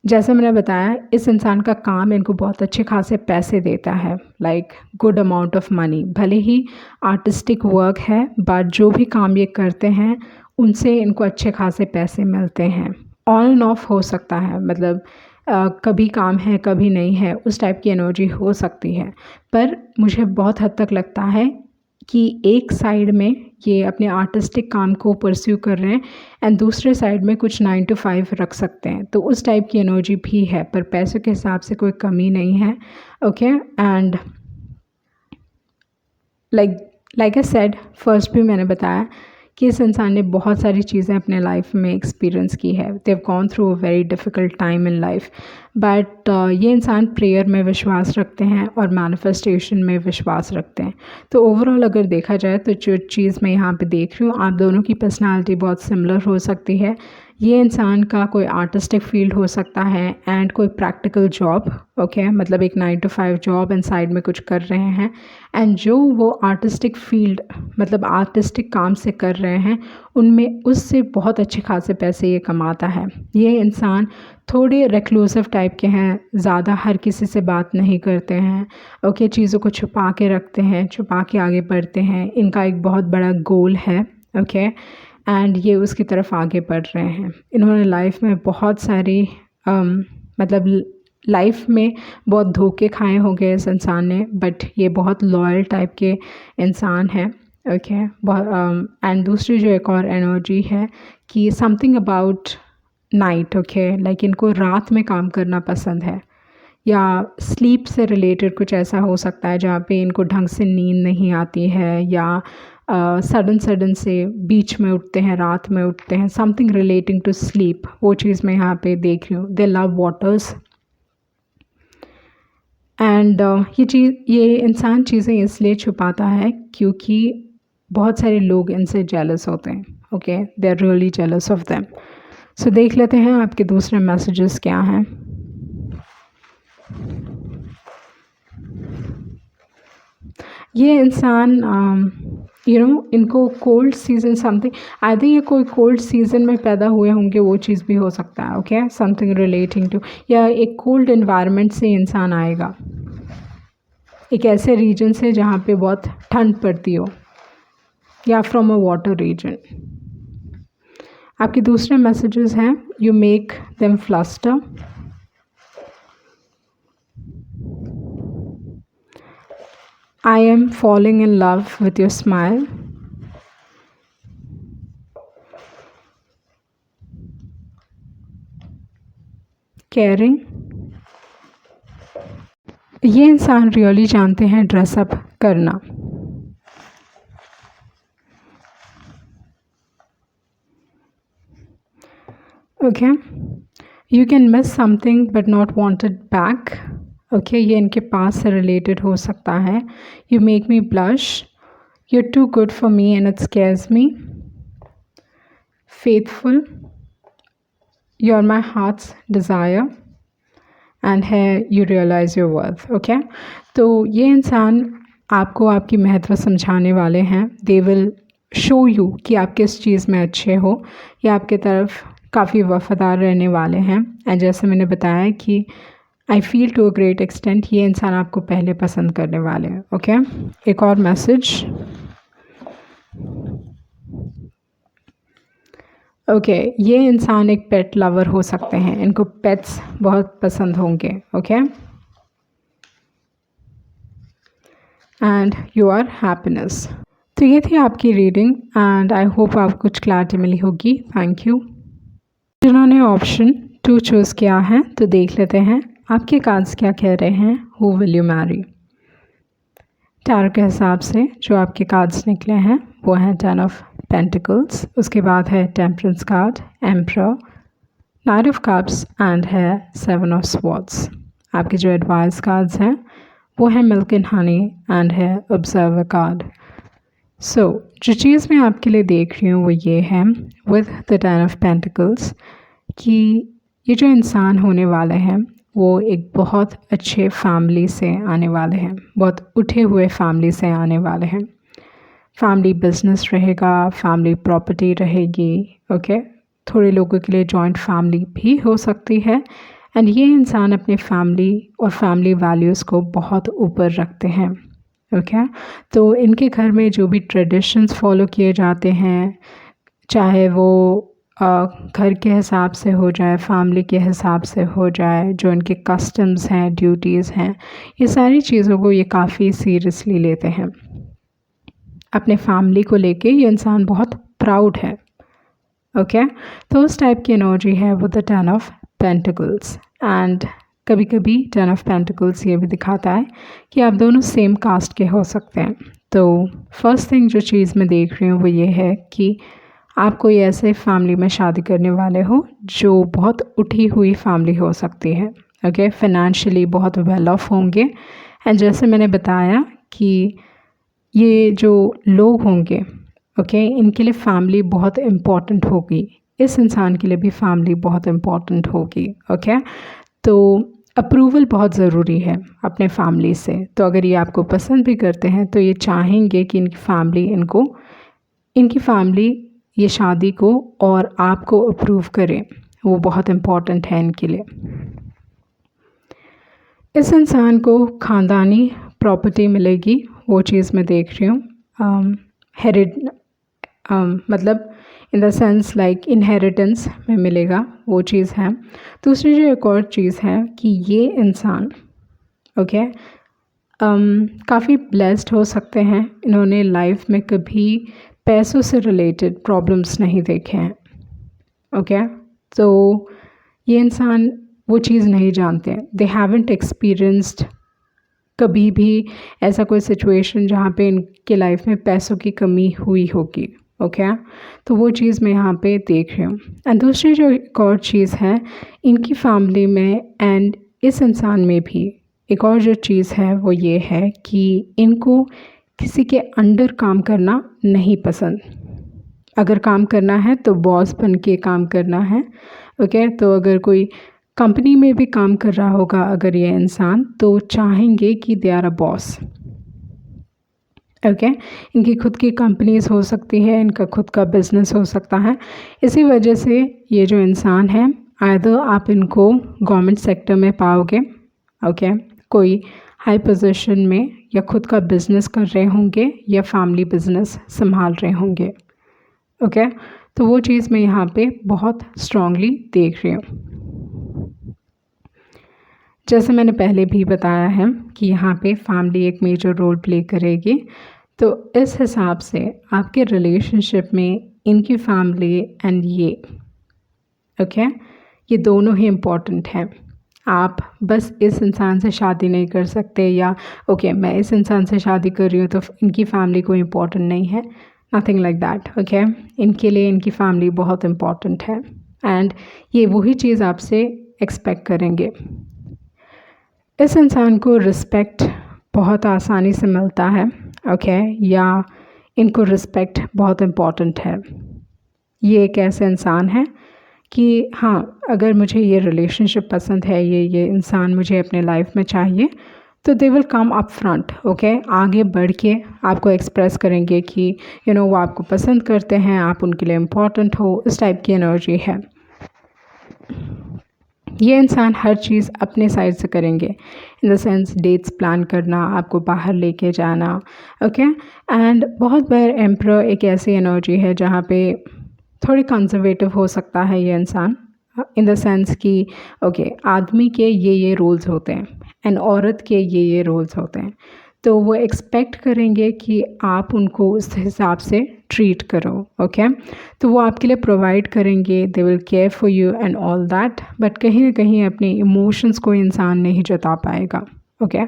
Speaker 1: जैसे मैंने बताया, इस इंसान का काम इनको बहुत अच्छे खासे पैसे देता है, गुड अमाउंट ऑफ मनी। भले ही आर्टिस्टिक वर्क है, बट जो भी काम ये करते हैं उनसे इनको अच्छे खासे पैसे मिलते हैं। ऑन एंड ऑफ हो सकता है, मतलब कभी काम है कभी नहीं है, उस टाइप की एनर्जी हो सकती है, पर मुझे बहुत हद तक लगता है कि एक साइड में ये अपने आर्टिस्टिक काम को परस्यू कर रहे हैं, एंड दूसरे साइड में कुछ 9 to 5 रख सकते हैं, तो उस टाइप की एनर्जी भी है, पर पैसों के हिसाब से कोई कमी नहीं है, okay. And like I said first भी मैंने बताया कि इस इंसान ने बहुत सारी चीज़ें अपने लाइफ में एक्सपीरियंस की है, they have gone through a very difficult time in life, but ये इंसान प्रेयर में विश्वास रखते हैं और मैनिफेस्टेशन में विश्वास रखते हैं। तो ओवरऑल अगर देखा जाए तो जो चीज़ मैं यहाँ पे देख रही हूँ, आप दोनों की पर्सनालिटी बहुत सिमिलर हो सकती है। ये इंसान का कोई आर्टिस्टिक फील्ड हो सकता है एंड कोई प्रैक्टिकल जॉब, ओके, मतलब एक 9 to 5 जॉब एंड साइड में कुछ कर रहे हैं, एंड जो वो आर्टिस्टिक फील्ड मतलब आर्टिस्टिक काम से कर रहे हैं उनमें उससे बहुत अच्छे खासे पैसे ये कमाता है। ये इंसान थोड़े रिक्लूसिव टाइप के हैं, ज़्यादा हर किसी से बात नहीं करते हैं, ओके, चीज़ों को छुपा के रखते हैं, छुपा के आगे बढ़ते हैं। इनका एक बहुत बड़ा गोल है, ओके, एंड ये उसकी तरफ आगे बढ़ रहे हैं। इन्होंने लाइफ में बहुत सारी मतलब लाइफ में बहुत धोखे खाए होंगे इस इंसान ने, बट ये बहुत लॉयल टाइप के इंसान हैं, ओके। एंड दूसरी जो एक और एनर्जी है कि something about night, okay, like इनको रात में काम करना पसंद है, या स्लीप से रिलेटेड कुछ ऐसा हो सकता है जहाँ पे इनको ढंग से नींद नहीं आती है, या सडन से बीच में उठते हैं, रात में उठते हैं, समथिंग रिलेटिंग टू स्लीप, वो चीज़ मैं यहाँ पे देख रही हूँ। दे लव वाटर्स एंड ये इंसान चीज़ें इसलिए छुपाता है क्योंकि बहुत सारे लोग इनसे जेलस होते हैं, okay, they are really jealous of them. So देख लेते हैं आपके दूसरे मैसेजेस क्या हैं। ये इंसान इनको cold season something, I think ये कोई कोल्ड सीज़न में पैदा हुए होंगे, वो चीज़ भी हो सकता है, ओके, समथिंग रिलेटिंग टू, या एक कोल्ड एनवायरनमेंट से इंसान आएगा, एक ऐसे रीजन से जहाँ पे बहुत ठंड पड़ती हो, या फ्रॉम अ वाटर रीजन। आपके दूसरे मैसेजेस हैं, you make them fluster, I am falling in love with your smile, caring, ये इंसान रियली जानते हैं ड्रेसअप करना, okay, you can miss something but not want it back, okay, ये इनके पास से रिलेटेड हो सकता है। You make me blush, you are too good for me and it scares me, faithful, you are my heart's desire, and hey you realise your worth, okay. तो ये इंसान आपको आपकी महत्व समझाने वाले हैं। दे विल शो यू कि आप किस चीज़ में अच्छे हो, या आपके तरफ काफ़ी वफ़ादार रहने वाले हैं। एंड जैसे मैंने बताया कि I feel to a great extent, ये इंसान आपको पहले पसंद करने वाले हैं, ओके। एक और मैसेज, ओके, ये इंसान एक पेट लवर हो सकते हैं, इनको पेट्स बहुत पसंद होंगे, okay, and you are happiness. तो ये थी आपकी रीडिंग एंड आई होप आपको कुछ क्लैरिटी मिली होगी। Thank you. जिन्होंने ऑप्शन 2 चूज़ किया है तो देख लेते हैं आपके कार्ड्स क्या कह रहे हैं। Who will you Mary? Tarot के हिसाब से जो आपके कार्ड्स निकले हैं वो हैं 10 ऑफ पेंटिकल्स, उसके बाद है temperance card, emperor, night of cups and है 7 ऑफ स्वॉर्ड्स। आपके जो एडवाइस कार्ड्स हैं वो है मिल्क एंड हनी एंड है ऑब्जर्वर कार्ड। सो जो चीज़ मैं आपके लिए देख रही हूँ वो ये है विद द 10 ऑफ पेंटिकल्स कि ये जो इंसान होने वाले हैं वो एक बहुत अच्छे फैमिली से आने वाले हैं, बहुत उठे हुए फैमिली से आने वाले हैं। फैमिली बिजनेस रहेगा, फैमिली प्रॉपर्टी रहेगी, ओके। थोड़े लोगों के लिए जॉइंट फैमिली भी हो सकती है। एंड ये इंसान अपने फैमिली और फैमिली वैल्यूज़ को बहुत ऊपर रखते हैं, ओके। तो इनके घर में जो भी ट्रेडिशंस फॉलो किए जाते हैं, चाहे वो घर के हिसाब से हो जाए, फैमिली के हिसाब से हो जाए, जो इनके कस्टम्स हैं, ड्यूटीज़ हैं, ये सारी चीज़ों को ये काफ़ी सीरियसली लेते हैं। अपने फैमिली को लेके ये इंसान बहुत प्राउड है, ओके। तो उस टाइप की एनर्जी है वो द 10 ऑफ पेंटिकल्स। एंड कभी कभी 10 ऑफ पेंटिकल्स ये भी दिखाता है कि आप दोनों सेम कास्ट के हो सकते हैं। तो फर्स्ट थिंग जो चीज़ मैं देख रही हूँ वो ये है कि आप कोई ऐसे फैमिली में शादी करने वाले हो जो बहुत उठी हुई फैमिली हो सकती है। ओके, फाइनेंशियली बहुत वेल ऑफ होंगे। एंड जैसे मैंने बताया कि ये जो लोग होंगे, ओके, इनके लिए फैमिली बहुत इम्पॉर्टेंट होगी। इस इंसान के लिए भी फैमिली बहुत इम्पॉर्टेंट होगी। ओके, तो अप्रूवल बहुत ज़रूरी है अपने फैमिली से। तो अगर ये आपको पसंद भी करते हैं तो ये चाहेंगे कि इनकी फैमिली ये शादी को और आपको अप्रूव करे। वो बहुत इम्पॉर्टेंट है इनके लिए। इस इंसान को ख़ानदानी प्रॉपर्टी मिलेगी, वो चीज़ मैं देख रही हूँ। मतलब इन द सेंस लाइक इनहेरिटेंस में मिलेगा, वो चीज़ है। दूसरी जो एक और चीज़ है कि ये इंसान ओके काफ़ी ब्लेस्ड हो सकते हैं। इन्होंने लाइफ में कभी पैसों से रिलेटेड प्रॉब्लम्स नहीं देखे हैं। ओके, तो ये इंसान वो चीज़ नहीं जानते हैं। दे हैवंट एक्सपीरियंस्ड कभी भी ऐसा कोई सिचुएशन जहाँ पे इनके लाइफ में पैसों की कमी हुई होगी। ओके, तो वो चीज़ मैं यहाँ पे देख रही हूँ। एंड दूसरी जो एक और चीज़ है इनकी फैमिली में एंड इस इंसान में भी एक और जो चीज़ है वो ये है कि इनको किसी के अंडर काम करना नहीं पसंद। अगर काम करना है तो बॉस बन के काम करना है। ओके, तो अगर कोई कंपनी में भी काम कर रहा होगा अगर ये इंसान, तो चाहेंगे कि they are a boss. Okay, इनकी खुद की कंपनीज हो सकती है, इनका खुद का बिजनेस हो सकता है। इसी वजह से ये जो इंसान है आइदर आप इनको गवर्नमेंट सेक्टर में पाओगे, ओके, कोई हाई पोजीशन में, या खुद का बिजनेस कर रहे होंगे या फैमिली बिजनेस संभाल रहे होंगे। ओके, तो वो चीज़ मैं यहाँ पे बहुत स्ट्रांगली देख रही हूँ। जैसे मैंने पहले भी बताया है कि यहाँ पे फैमिली एक मेजर रोल प्ले करेगी। तो इस हिसाब से आपके रिलेशनशिप में इनकी फैमिली एंड ये ओके ये दोनों ही इम्पॉर्टेंट हैं। आप बस इस इंसान से शादी नहीं कर सकते या ओके मैं इस इंसान से शादी कर रही हूँ तो इनकी फैमिली कोई इम्पॉर्टेंट नहीं है। Nothing like that. ओके, इनके लिए इनकी फैमिली बहुत इम्पॉर्टेंट है एंड ये वही चीज़ आपसे एक्सपेक्ट करेंगे। इस इंसान को रिस्पेक्ट बहुत आसानी से मिलता है। ओके, या इनको रिस्पेक्ट बहुत इम्पॉर्टेंट है। ये एक ऐसे इंसान है कि हाँ अगर मुझे ये रिलेशनशिप पसंद है, ये इंसान मुझे अपने लाइफ में चाहिए, तो they will come up front. Okay, आगे बढ़ के आपको एक्सप्रेस करेंगे कि वो आपको पसंद करते हैं, आप उनके लिए इम्पॉर्टेंट हो। इस टाइप की एनर्जी है। ये इंसान हर चीज़ अपने साइड से करेंगे, in the sense dates plan करना, आपको बाहर लेके जाना। ओके, एंड बहुत बार एम्परर एक ऐसी एनर्जी है जहाँ पे थोड़ी कंजर्वेटिव हो सकता है ये इंसान, इन द सेंस कि ओके आदमी के ये रोल्स होते हैं एंड औरत के ये रोल्स होते हैं, तो वो एक्सपेक्ट करेंगे कि आप उनको उस हिसाब से ट्रीट करो। ओके, तो वो आपके लिए प्रोवाइड करेंगे, they will care for you and all that, but कहीं ना कहीं अपने इमोशंस को इंसान नहीं जता पाएगा। ओके,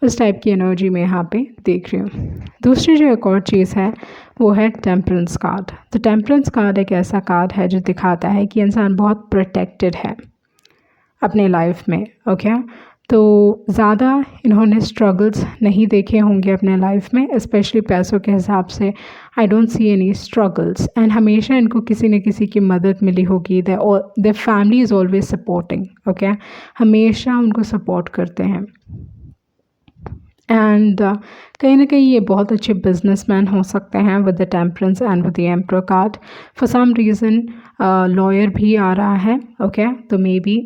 Speaker 1: उस टाइप की एनर्जी मैं यहाँ पे देख रही हूँ। दूसरी जो एक और चीज़ है वो है टेम्परेंस कार्ड। तो टेम्परेंस कार्ड एक ऐसा कार्ड है जो दिखाता है कि इंसान बहुत प्रोटेक्टेड है अपने लाइफ में। ओके, तो ज़्यादा इन्होंने स्ट्रगल्स नहीं देखे होंगे अपने लाइफ में, स्पेशली पैसों के हिसाब से। I don't see any struggles and हमेशा इनको किसी न किसी की मदद मिली होगी। The family is always supporting. Okay, हमेशा उनको सपोर्ट करते हैं एंड कहीं ना कहीं ये बहुत अच्छे बिजनेसमैन हो सकते हैं with the temperance and with the emperor card. For some reason lawyer भी आ रहा है। ओके, तो maybe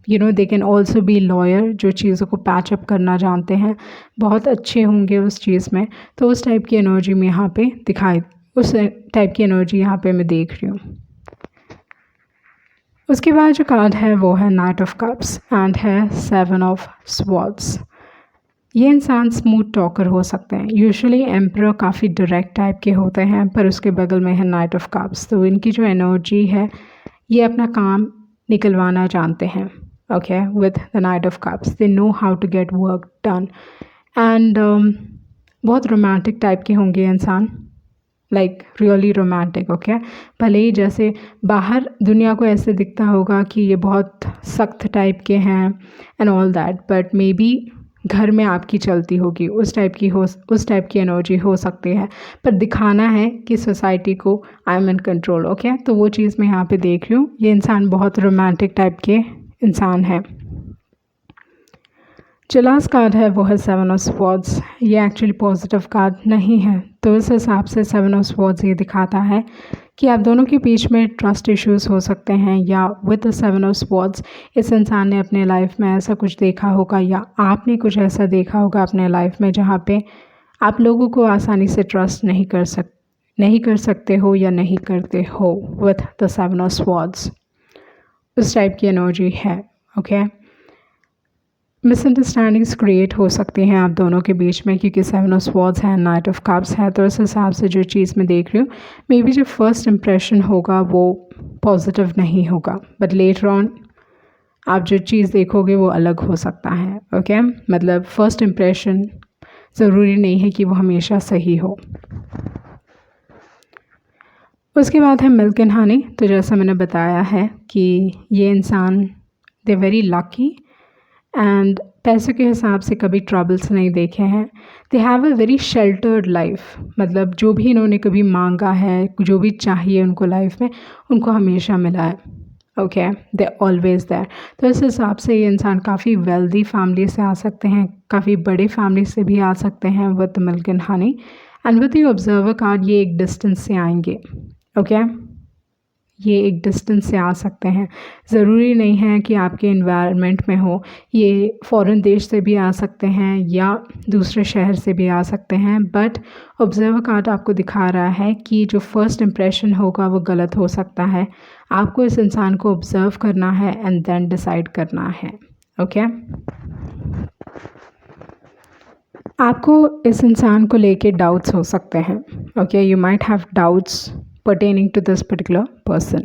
Speaker 1: they can also be lawyer, जो चीज़ों को पैचअप करना जानते हैं, बहुत अच्छे होंगे उस चीज़ में। तो उस टाइप की एनर्जी में यहाँ पे उस टाइप की एनर्जी यहाँ पे मैं देख रही हूँ। उसके बाद जो कार्ड है वो है नाइट ऑफ कप्स एंड है 7 ऑफ स्वॉर्ड्स। ये इंसान स्मूथ टॉकर हो सकते हैं। यूजुअली एम्परर काफ़ी डायरेक्ट टाइप के होते हैं, पर उसके बगल में है नाइट ऑफ कप्स। तो इनकी जो एनर्जी है ये अपना काम निकलवाना जानते हैं। Okay, with the knight of cups they know how to get work done and बहुत रोमांटिक टाइप के होंगे इंसान, लाइक रियली रोमांटिक, ओके। भले ही जैसे बाहर दुनिया को ऐसे दिखता होगा कि ये बहुत सख्त टाइप के हैं and all that, but may be घर में आपकी चलती होगी उस टाइप की एनर्जी हो सकती है, पर दिखाना है कि सोसाइटी को I am in control, okay. तो वो चीज़ मैं यहाँ पे देख रही हूँ। ये इंसान बहुत रोमांटिक टाइप के इंसान है। जो लास्ट कार्ड है वो है 7 ऑफ स्वॉर्ड्स। ये एक्चुअली पॉजिटिव कार्ड नहीं है, तो इस हिसाब से 7 ऑफ स्वॉर्ड्स ये दिखाता है कि आप दोनों के बीच में ट्रस्ट इश्यूज़ हो सकते हैं, या विद द 7 ऑफ स्वॉर्ड्स इस इंसान ने अपने लाइफ में ऐसा कुछ देखा होगा या आपने कुछ ऐसा देखा होगा अपने लाइफ में जहाँ पे आप लोगों को आसानी से ट्रस्ट नहीं कर सकते हो या नहीं करते हो विद द 7 ऑफ स्वॉर्ड्स। उस टाइप की एनर्जी है, ओके। मिसअंडरस्टैंडिंग्स क्रिएट हो सकती हैं आप दोनों के बीच में, क्योंकि 7 ऑफ स्वॉर्ड्स है, नाइट ऑफ कप्स है। तो इस हिसाब से जो चीज़ मैं देख रही हूँ, मे बी जो फर्स्ट इम्प्रेशन होगा वो पॉजिटिव नहीं होगा, बट लेटर ऑन आप जो चीज़ देखोगे वो अलग हो सकता है, ओके। मतलब फर्स्ट इम्प्रेशन ज़रूरी नहीं है कि वो हमेशा सही हो। उसके बाद है मिल्क एंड हनी। तो जैसा मैंने बताया है कि ये इंसान दे वेरी लकी एंड पैसों के हिसाब से कभी ट्रबल्स नहीं देखे हैं। They have a very sheltered life, मतलब जो भी इन्होंने कभी मांगा है, जो भी चाहिए उनको लाइफ में, उनको हमेशा मिला है, ओके। They always there. तो इस हिसाब से ये इंसान काफ़ी वेल्दी फैमिली से आ सकते हैं, काफ़ी बड़े फैमिली से भी आ सकते हैं with milk and honey. And with the observer card ये एक डिस्टेंस से आएंगे, ओके। ये एक डिस्टेंस से आ सकते हैं, ज़रूरी नहीं है कि आपके इन्वायरमेंट में हो। ये फ़ॉरेन देश से भी आ सकते हैं या दूसरे शहर से भी आ सकते हैं, बट ऑब्जर्वर कार्ड आपको दिखा रहा है कि जो फर्स्ट इम्प्रेशन होगा वो गलत हो सकता है। आपको इस इंसान को ऑब्ज़र्व करना है एंड देन डिसाइड करना है, ओके। आपको इस इंसान को लेके डाउट्स हो सकते हैं, okay. You might have doubts pertaining to this particular person।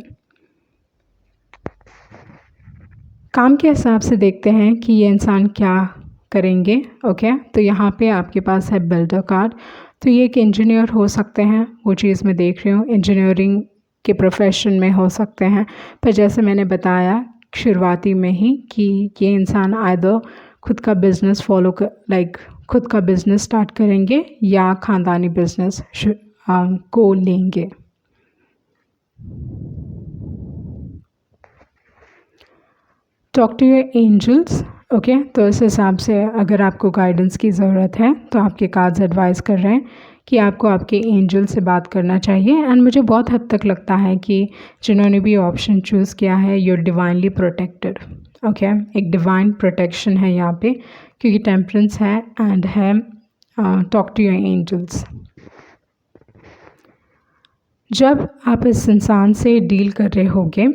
Speaker 1: काम के हिसाब से देखते हैं कि ये इंसान क्या करेंगे, ओके। तो यहाँ पे आपके पास है बिल्डर कार्ड। तो ये एक इंजीनियर हो सकते हैं, वो चीज़ मैं देख रही हूँ, इंजीनियरिंग के प्रोफेशन में हो सकते हैं। पर जैसे मैंने बताया शुरुआती में ही कि ये इंसान आइदर खुद का बिज़नेस खुद का बिज़नेस स्टार्ट करेंगे या ख़ानदानी बिज़नेस को लेंगे। Talk to your angels, okay. तो इस हिसाब से अगर आपको गाइडेंस की ज़रूरत है तो आपके कार्ड्स एडवाइस कर रहे हैं कि आपको आपके एंजल से बात करना चाहिए। एंड मुझे बहुत हद तक लगता है कि जिन्होंने भी ऑप्शन चूज़ किया है, you are divinely protected, okay. एक डिवाइन प्रोटेक्शन है यहाँ पे, क्योंकि टेम्परेंस है एंड है टॉक टू योर एंजल्स। जब आप इस इंसान से डील कर रहे होगे,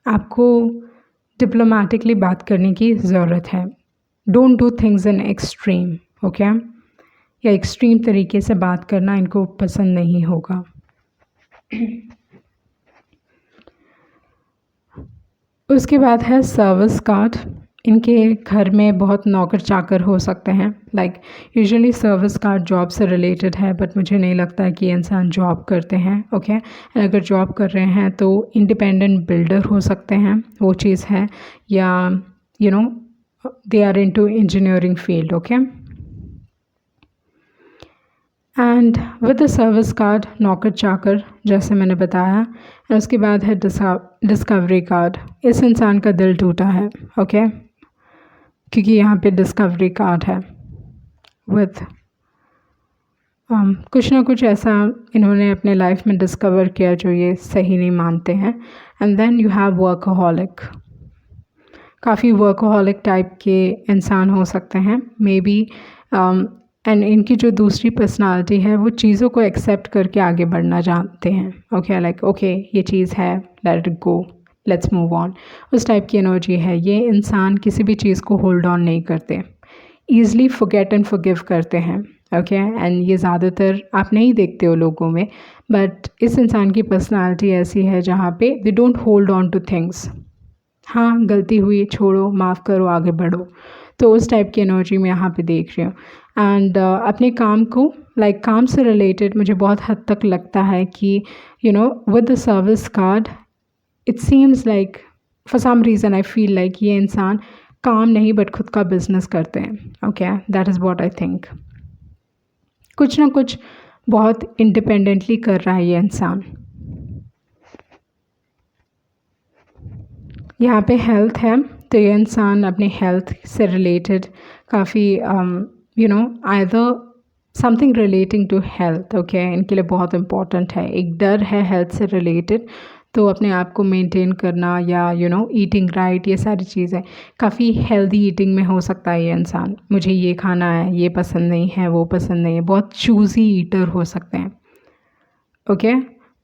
Speaker 1: आपको डिप्लोमेटिकली बात करने की ज़रूरत है। Don't do things in extreme, okay. या एक्सट्रीम तरीके से बात करना इनको पसंद नहीं होगा। उसके बाद है सर्विस कार्ड। इनके घर में बहुत नौकर चाकर हो सकते हैं, like usually service card job से रिलेटेड है, बट मुझे नहीं लगता है कि ये इंसान जॉब करते हैं, ओके। अगर जॉब कर रहे हैं तो इंडिपेंडेंट बिल्डर हो सकते हैं, वो चीज़ है, या you know they are into engineering field, okay. And with the service card नौकर चाकर जैसे मैंने बताया। उसके बाद है डिस्कवरी कार्ड। इस इंसान का दिल टूटा है, ओके, क्योंकि यहाँ पे डिस्कवरी कार्ड है विद कुछ ना कुछ ऐसा इन्होंने अपने लाइफ में डिस्कवर किया जो ये सही नहीं मानते हैं। And then you have workaholic. काफ़ी वर्कहॉलिक टाइप के इंसान हो सकते हैं, मे बी। एंड इनकी जो दूसरी पर्सनालिटी है वो चीज़ों को एक्सेप्ट करके आगे बढ़ना जानते हैं, ओके। लाइक ओके ये चीज़ है, let it go, let's move on, उस टाइप की एनर्जी है। ये इंसान किसी भी चीज़ को होल्ड ऑन नहीं करते, ईज़िली फॉरगेट एंड फॉरगिव करते हैं, ओके। एंड ये ज़्यादातर आप नहीं देखते हो लोगों में, बट इस इंसान की पर्सनालिटी ऐसी है जहाँ पे they don't hold on two things. हाँ, गलती हुई, छोड़ो, माफ़ करो, आगे बढ़ो। तो उस टाइप की एनर्जी मैं यहाँ पे देख रही हूँ। एंड अपने काम को काम से रिलेटेड मुझे बहुत हद तक लगता है कि with the service card it seems like for some reason I feel like ये इंसान काम नहीं बट खुद का बिजनेस करते हैं. Okay, that is what I think. कुछ ना कुछ बहुत इंडिपेंडेंटली कर रहा है ये इंसान. यहाँ पे हेल्थ है, तो ये इंसान अपने हेल्थ से रिलेटेड काफ़ी either something relating to health. Okay, इनके लिए बहुत इम्पॉर्टेंट है. एक डर है हेल्थ से रिलेटेड, तो अपने आप को मेंटेन करना या ईटिंग राइट, ये सारी चीज़ें काफ़ी हेल्दी ईटिंग में हो सकता है ये इंसान. मुझे ये खाना है, ये पसंद नहीं है, वो पसंद नहीं है, बहुत चूज़ी ईटर हो सकते हैं. ओके,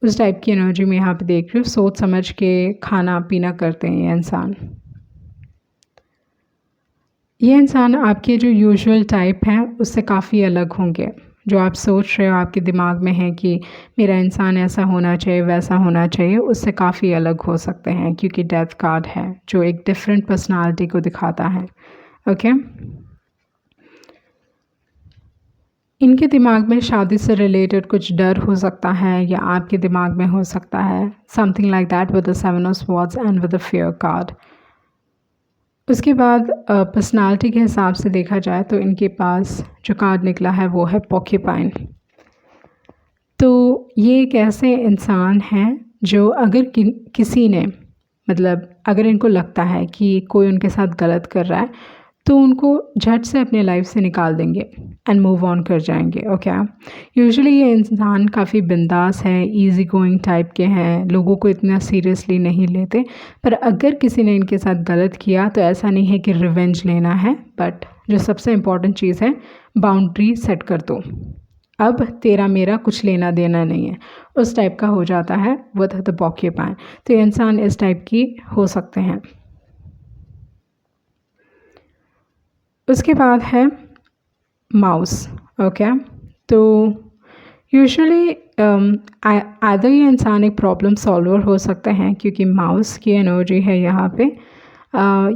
Speaker 1: उस टाइप की एनर्जी मैं यहाँ पे देख रही हूँ. सोच समझ के खाना पीना करते हैं ये इंसान. ये इंसान आपके जो यूजुअल टाइप हैं उससे काफ़ी अलग होंगे. जो आप सोच रहे हो आपके दिमाग में है कि मेरा इंसान ऐसा होना चाहिए, वैसा होना चाहिए, उससे काफ़ी अलग हो सकते हैं, क्योंकि डेथ कार्ड है जो एक डिफरेंट पर्सनालिटी को दिखाता है. ओके, इनके दिमाग में शादी से रिलेटेड कुछ डर हो सकता है, या आपके दिमाग में हो सकता है something like that with the 7 of swords and with the fear card. उसके बाद पर्सनालिटी के हिसाब से देखा जाए तो इनके पास जो कार्ड निकला है वो है पॉक्यूपाइन. तो ये एक ऐसे इंसान हैं जो अगर किसी ने अगर इनको लगता है कि कोई उनके साथ गलत कर रहा है तो उनको झट से अपने लाइफ से निकाल देंगे एंड मूव ऑन कर जाएंगे. ओके, यूजुअली ये इंसान काफ़ी बिंदास है, इजी गोइंग टाइप के हैं, लोगों को इतना सीरियसली नहीं लेते. पर अगर किसी ने इनके साथ गलत किया तो ऐसा नहीं है कि रिवेंज लेना है, बट जो सबसे इम्पॉर्टेंट चीज़ है, बाउंड्री सेट कर दो. अब तेरा मेरा कुछ लेना देना नहीं है, उस टाइप का हो जाता है विद द पॉक्यूपाइन. तो ये इंसान इस टाइप की हो सकते हैं. उसके बाद है माउस. ओके, तो यूजुअली आधे ये इंसान एक प्रॉब्लम सॉल्वर हो सकते हैं, क्योंकि माउस की एनर्जी है यहाँ पे.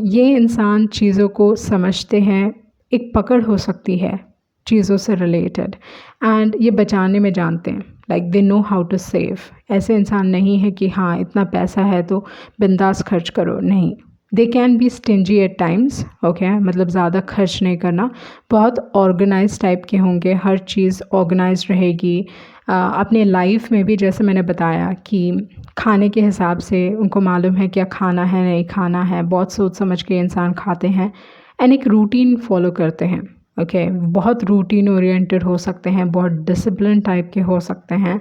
Speaker 1: ये इंसान चीज़ों को समझते हैं, एक पकड़ हो सकती है चीज़ों से रिलेटेड, एंड ये बचाने में जानते हैं, like they know how to save. ऐसे इंसान नहीं है कि हाँ इतना पैसा है तो बिंदास खर्च करो, नहीं. They can be stingy at times. Okay, ज़्यादा खर्च नहीं करना, बहुत ऑर्गेनाइज टाइप के होंगे, हर चीज़ ऑर्गेनाइज रहेगी. अपने लाइफ में भी जैसे मैंने बताया कि खाने के हिसाब से उनको मालूम है क्या खाना है, नहीं खाना है, बहुत सोच समझ के इंसान खाते हैं एंड एक रूटीन फॉलो करते हैं. ओके, बहुत रूटीन ओरिएंटेड हो सकते हैं, बहुत डिसिप्लिन टाइप के हो सकते हैं,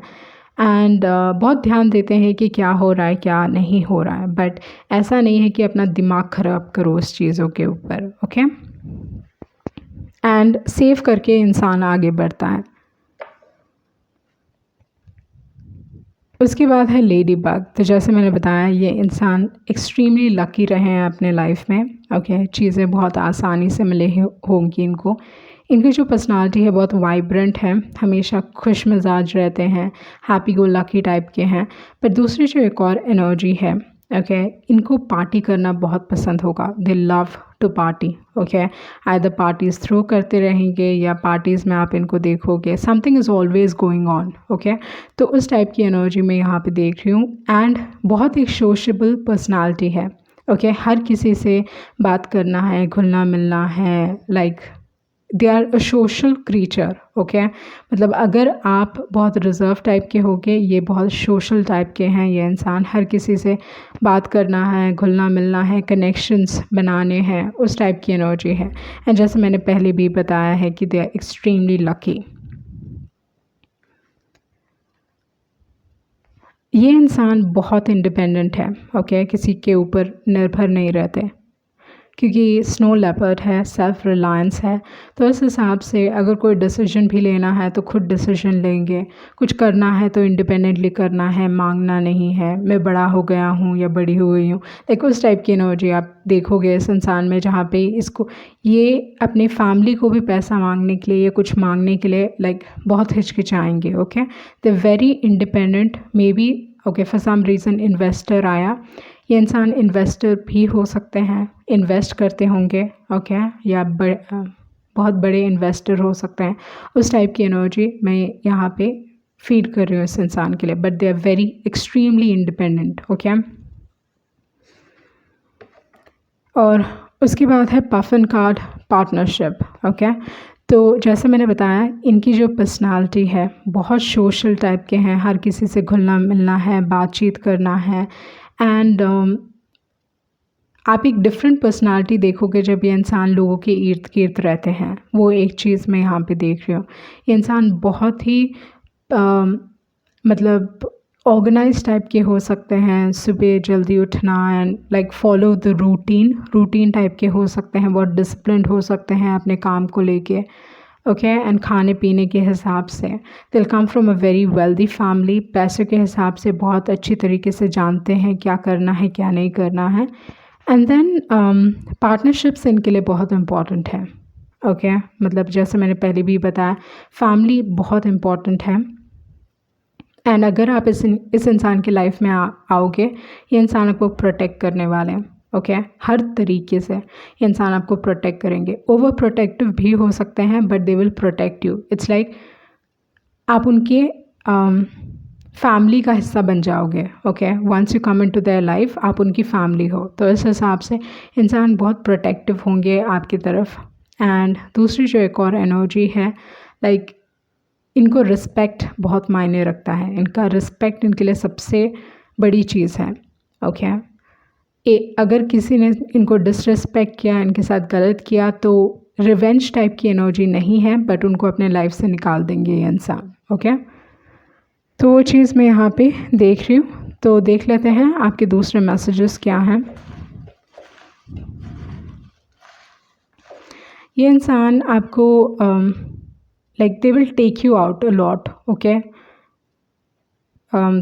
Speaker 1: एंड बहुत ध्यान देते हैं कि क्या हो रहा है क्या नहीं हो रहा है. बट ऐसा नहीं है कि अपना दिमाग ख़राब करो उस चीज़ों के ऊपर. ओके, एंड सेव करके इंसान आगे बढ़ता है. उसके बाद है लेडी बग. तो जैसे मैंने बताया ये इंसान एक्सट्रीमली लकी रहे हैं अपने लाइफ में. ओके, चीज़ें बहुत आसानी से मिले होंगी इनको. इनकी जो पर्सनालिटी है बहुत वाइब्रेंट है, हमेशा खुश मिजाज रहते हैं, हैप्पी गो लकी टाइप के हैं. पर दूसरी जो एक और एनर्जी है, ओके, इनको पार्टी करना बहुत पसंद होगा. They love to party. Okay, either parties throw करते रहेंगे या पार्टीज़ में आप इनको देखोगे something is always going on. Okay, तो उस टाइप की एनर्जी मैं यहाँ पे देख रही हूँ. एंड बहुत एक सोशेबल पर्सनालिटी है. ओके, हर किसी से बात करना है, घुलना मिलना है, like they are a social creature. Okay, अगर आप बहुत रिज़र्व टाइप के होगे, ये बहुत सोशल टाइप के हैं. ये इंसान हर किसी से बात करना है, घुलना मिलना है, कनेक्शंस बनाने हैं, उस टाइप की एनर्जी है. एंड जैसे मैंने पहले भी बताया है कि दे आर एक्सट्रीमली लकी. ये इंसान बहुत इंडिपेंडेंट है. ओके, किसी के ऊपर निर्भर नहीं रहते, क्योंकि स्नो लेपर्ड है, सेल्फ रिलायंस है. तो इस हिसाब से अगर कोई डिसीजन भी लेना है तो खुद डिसीजन लेंगे. कुछ करना है तो इंडिपेंडेंटली करना है, मांगना नहीं है मैं बड़ा हो गया हूँ या बड़ी हो गई हूँ. लाइक उस टाइप की एनर्जी आप देखोगे इस इंसान में, जहाँ पे इसको ये अपने फैमिली को भी पैसा मांगने के लिए या कुछ मांगने के लिए लाइक बहुत हिचकिचाएंगे. Okay, they very independent. Maybe okay for some reason investor आया, ये इंसान इन्वेस्टर भी हो सकते हैं, इन्वेस्ट करते होंगे. ओके, या बहुत बड़े इन्वेस्टर हो सकते हैं, उस टाइप की एनर्जी मैं यहाँ पे फीड कर रही हूँ इस इंसान के लिए, but they are very extremely independent. Okay, और उसके बाद है पफिन कार्ड, पार्टनरशिप। ओके, तो जैसे मैंने बताया इनकी जो पर्सनालिटी है बहुत सोशल टाइप के हैं, हर किसी से घुलना मिलना है, बातचीत करना है, एंड आप एक डिफरेंट पर्सनालिटी देखोगे जब ये इंसान लोगों के इर्द गिर्द रहते हैं। वो एक चीज़ मैं यहाँ पे देख रही हूँ। ये इंसान बहुत ही मतलब ऑर्गेनाइज टाइप के हो सकते हैं, सुबह जल्दी उठना and like follow the routine type के हो सकते हैं, बहुत डिसिप्लिन्ड हो सकते हैं अपने काम को लेके। ओके, एंड खाने पीने के हिसाब से दिल come from a very wealthy family, पैसे के हिसाब से बहुत अच्छी तरीके से जानते हैं क्या करना है क्या नहीं करना है। एंड देन पार्टनरशिप्स इनके लिए बहुत इम्पॉर्टेंट है। ओके, मतलब जैसे मैंने पहले भी बताया फैमिली बहुत इम्पॉर्टेंट है। एंड अगर आप इस इंसान की लाइफ में आओगे, ये इंसान आपको प्रोटेक्ट करने वाले हैं। ओके, हर तरीके से ये इंसान आपको प्रोटेक्ट करेंगे। ओवर प्रोटेक्टिव भी हो सकते हैं but they will protect you. It's like आप उनके फैमिली का हिस्सा बन जाओगे। Okay, once you come into their life आप उनकी फैमिली हो, तो इस हिसाब से इंसान बहुत प्रोटेक्टिव होंगे आपकी तरफ। एंड दूसरी जो एक और एनर्जी है, लाइक इनको रिस्पेक्ट बहुत मायने रखता है। इनका रिस्पेक्ट इनके लिए सबसे बड़ी चीज़ है। ओके, अगर किसी ने इनको डिसरिस्पेक्ट किया, इनके साथ गलत किया, तो रिवेंज टाइप की एनर्जी नहीं है, बट उनको अपने लाइफ से निकाल देंगे ये इंसान। ओके, तो वो चीज़ मैं यहाँ पे देख रही हूँ। तो देख लेते हैं आपके दूसरे मैसेजेस क्या हैं। ये इंसान आपको like they will take you out a lot. Okay,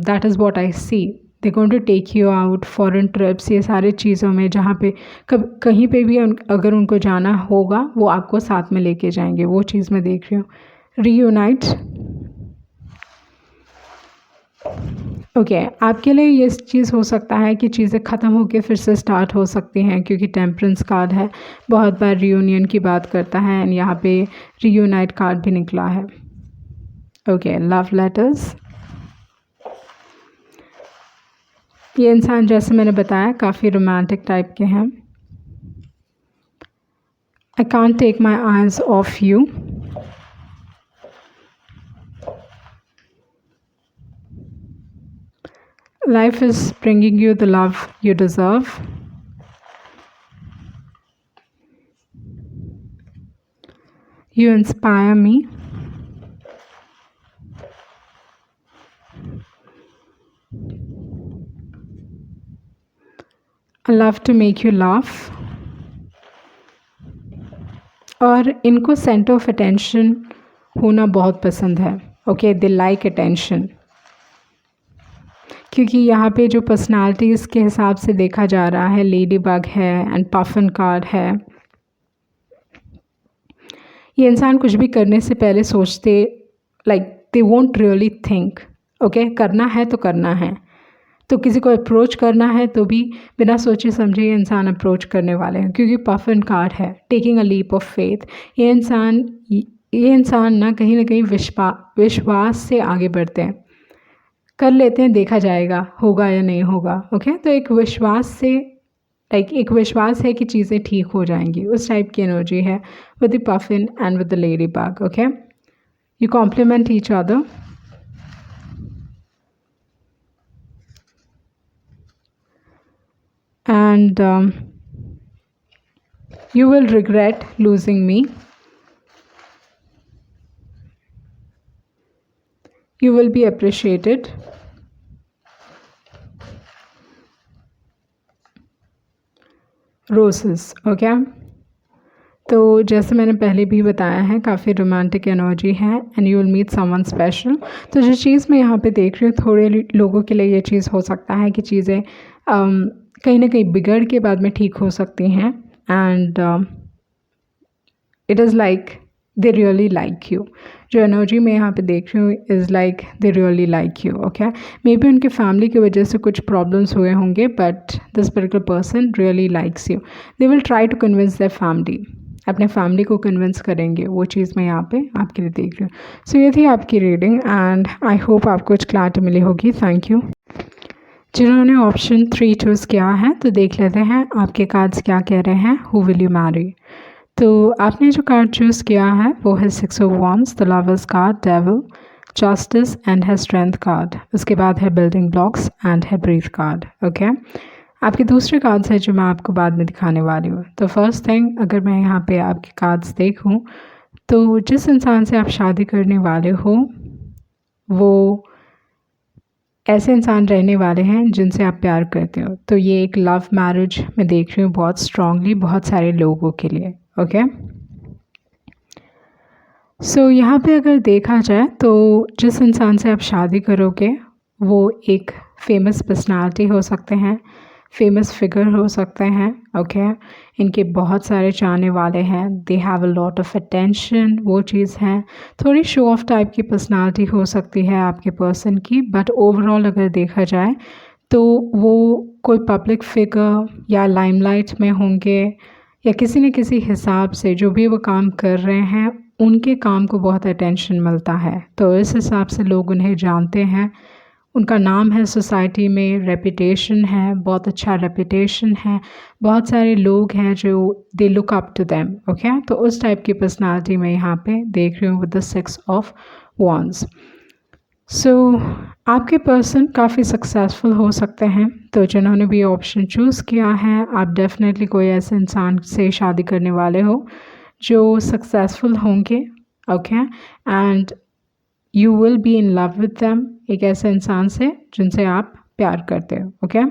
Speaker 1: that is what I see. They're going to take you out foreign trips, ये सारे चीज़ों में जहाँ पे कहीं पे भी अगर उनको जाना होगा वो आपको साथ में लेके जाएंगे। वो चीज़ मैं देख रही हूँ। रीयूनाइट। ओके, आपके लिए ये चीज़ हो सकता है कि चीज़ें ख़त्म होकर फिर से स्टार्ट हो सकती हैं, क्योंकि टेम्परेंस कार्ड है, बहुत बार रीयूनियन की बात करता है, एंड यहाँ पे रीयूनाइट कार्ड भी निकला है। Okay, love letters. ये इंसान जैसे मैंने बताया काफ़ी रोमांटिक टाइप के हैं। I can't take my eyes off you. Life is bringing you the love you deserve. You inspire me. I love to make you laugh. और इनको सेंटर ऑफ अटेंशन होना बहुत पसंद है। ओके, दे लाइक अटेंशन, क्योंकि यहाँ पे जो पर्सनालिटीज़ के हिसाब से देखा जा रहा है, लेडी बग है एंड पफिन कार्ड है। ये इंसान कुछ भी करने से पहले सोचते, like they won't really think. Okay, करना है तो करना है, तो किसी को अप्रोच करना है तो भी बिना सोचे समझे ये इंसान अप्रोच करने वाले हैं, क्योंकि पफिन कार्ड है, taking a leap of faith. ये इंसान ना कहीं विश्वास से आगे बढ़ते हैं, कर लेते हैं, देखा जाएगा होगा या नहीं होगा। ओके, तो एक विश्वास से, एक विश्वास है कि चीज़ें ठीक हो जाएंगी, उस टाइप की एनर्जी है with the puffin and with the ladybug. Okay, you complement each other. And you will regret losing me. You will be appreciated. Roses. Okay, तो जैसे मैंने पहले भी बताया है काफ़ी रोमांटिक एनर्जी है and you will meet someone special. तो जो चीज़ मैं यहाँ पे देख रही हूँ, थोड़े लोगों के लिए ये चीज़ हो सकता है कि चीज़ें कहीं ना कहीं बिगड़ के बाद में ठीक हो सकती हैं, and it is like they really like you. जो एनर्जी मैं यहाँ पे देख रही हूँ is like they really like you. Okay, maybe उनके फैमिली की वजह से कुछ प्रॉब्लम्स हुए होंगे, but this particular person really likes you. They will try to convince their family अपने फैमिली को कन्विंस करेंगे, वो चीज़ मैं यहाँ पे आपके लिए देख रही हूँ। सो ये थी आपकी रीडिंग एंड आई होप आपको कुछ क्लैरिटी मिली होगी। Thank you. जिन्होंने ऑप्शन 3 चूज़ किया है तो देख लेते हैं आपके कार्ड्स क्या कह रहे हैं। Who will you Mary? तो आपने जो कार्ड चूज़ किया है वो है 6 of wands, the lovers card, devil, justice and है स्ट्रेंथ कार्ड। उसके बाद है बिल्डिंग ब्लॉक्स एंड है ब्रीथ कार्ड। ओके, आपके दूसरे कार्ड्स हैं जो मैं आपको बाद में दिखाने वाली हूँ। तो फर्स्ट थिंग, अगर मैं यहाँ पे आपके कार्ड्स देखूँ तो जिस इंसान से आप शादी करने वाले हो वो ऐसे इंसान रहने वाले हैं जिनसे आप प्यार करते हो। तो ये एक लव मैरिज मैं देख रही हूँ बहुत स्ट्रांगली, बहुत सारे लोगों के लिए। ओके, सो यहाँ पे अगर देखा जाए तो जिस इंसान से आप शादी करोगे वो एक फेमस पर्सनालिटी हो सकते हैं, फेमस फिगर हो सकते हैं। ओके, इनके बहुत सारे चाहने वाले हैं, they have a lot of attention, वो चीज़ है। थोड़ी शो ऑफ टाइप की पर्सनालिटी हो सकती है आपके पर्सन की, बट ओवरऑल अगर देखा जाए तो वो कोई पब्लिक फिगर या लाइमलाइट में होंगे या किसी न किसी हिसाब से जो भी वो काम कर रहे हैं उनके काम को बहुत अटेंशन मिलता है। तो इस हिसाब से लोग उन्हें जानते हैं, उनका नाम है सोसाइटी में, रेपुटेशन है, बहुत अच्छा रेपुटेशन है, बहुत सारे लोग हैं जो they look up to them. Okay, तो उस टाइप की पर्सनालिटी मैं यहाँ पे देख रही हूँ विद द 6 ऑफ वांड्स। सो आपके पर्सन काफ़ी सक्सेसफुल हो सकते हैं। तो जिन्होंने भी ऑप्शन चूज़ किया है, आप डेफिनेटली कोई ऐसे इंसान से शादी करने वाले हो जो सक्सेसफुल होंगे। Okay, and you will be in love with them, एक ऐसे इंसान से जिनसे आप प्यार करते हो। ओके,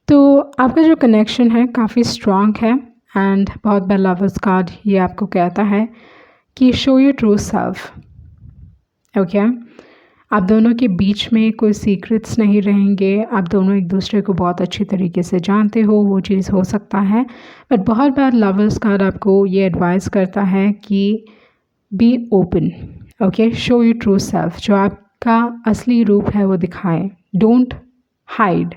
Speaker 1: तो आपका जो कनेक्शन है काफ़ी स्ट्रॉन्ग है एंड बहुत बार लवर्स कार्ड ये आपको कहता है कि show your true self. Okay, आप दोनों के बीच में कोई सीक्रेट्स नहीं रहेंगे, आप दोनों एक दूसरे को बहुत अच्छी तरीके से जानते हो, वो चीज़ हो सकता है। बट बहुत बार लवर्स कार्ड आपको ये एडवाइस करता है कि be open. Okay, show your true self, जो आपका असली रूप है वो दिखाएं, डोंट हाइड।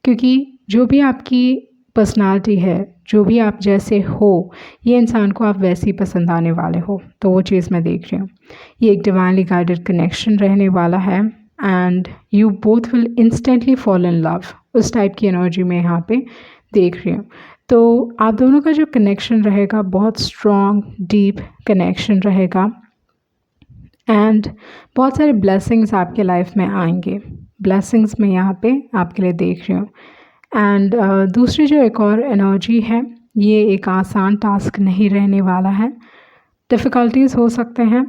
Speaker 1: क्योंकि जो भी आपकी पर्सनालिटी है, जो भी आप जैसे हो, ये इंसान को आप वैसे ही पसंद आने वाले हो। तो वो चीज़ मैं देख रही हूँ। ये एक डिवाइनली गाइडेड कनेक्शन रहने वाला है and you both will instantly fall in love, उस टाइप की एनर्जी में यहाँ पे देख रही हूँ। तो आप दोनों का जो कनेक्शन रहेगा बहुत स्ट्रॉन्ग डीप कनेक्शन रहेगा एंड बहुत सारे ब्लेसिंग्स आपके लाइफ में आएंगे। ब्लेसिंग्स मैं यहाँ पे आपके लिए देख रही हूँ। एंड दूसरी जो एक और एनर्जी है, ये एक आसान टास्क नहीं रहने वाला है, डिफ़िकल्टीज़ हो सकते हैं।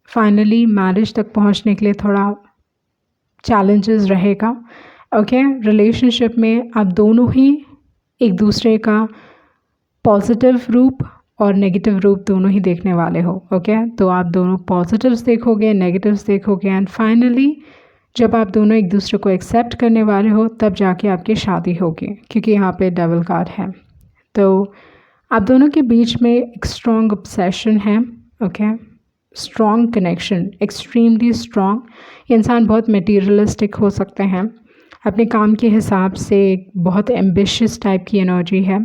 Speaker 1: फाइनली मैरिज तक पहुँचने के लिए थोड़ा चैलेंजेस रहेगा। ओके, रिलेशनशिप में आप दोनों ही एक दूसरे का पॉजिटिव रूप और नेगेटिव रूप दोनों ही देखने वाले हो। ओके, तो आप दोनों पॉजिटिव्स देखोगे, नेगेटिव्स देखोगे एंड फाइनली जब आप दोनों एक दूसरे को एक्सेप्ट करने वाले हो तब जाके आपकी शादी होगी, क्योंकि यहाँ पे डबल कार्ड है। तो आप दोनों के बीच में एक स्ट्रॉन्ग ऑब्सेशन है। Okay, strong connection, extremely strong. ये इंसान बहुत मटीरियलिस्टिक हो सकते हैं, अपने काम के हिसाब से बहुत एम्बिशियस टाइप की एनर्जी है।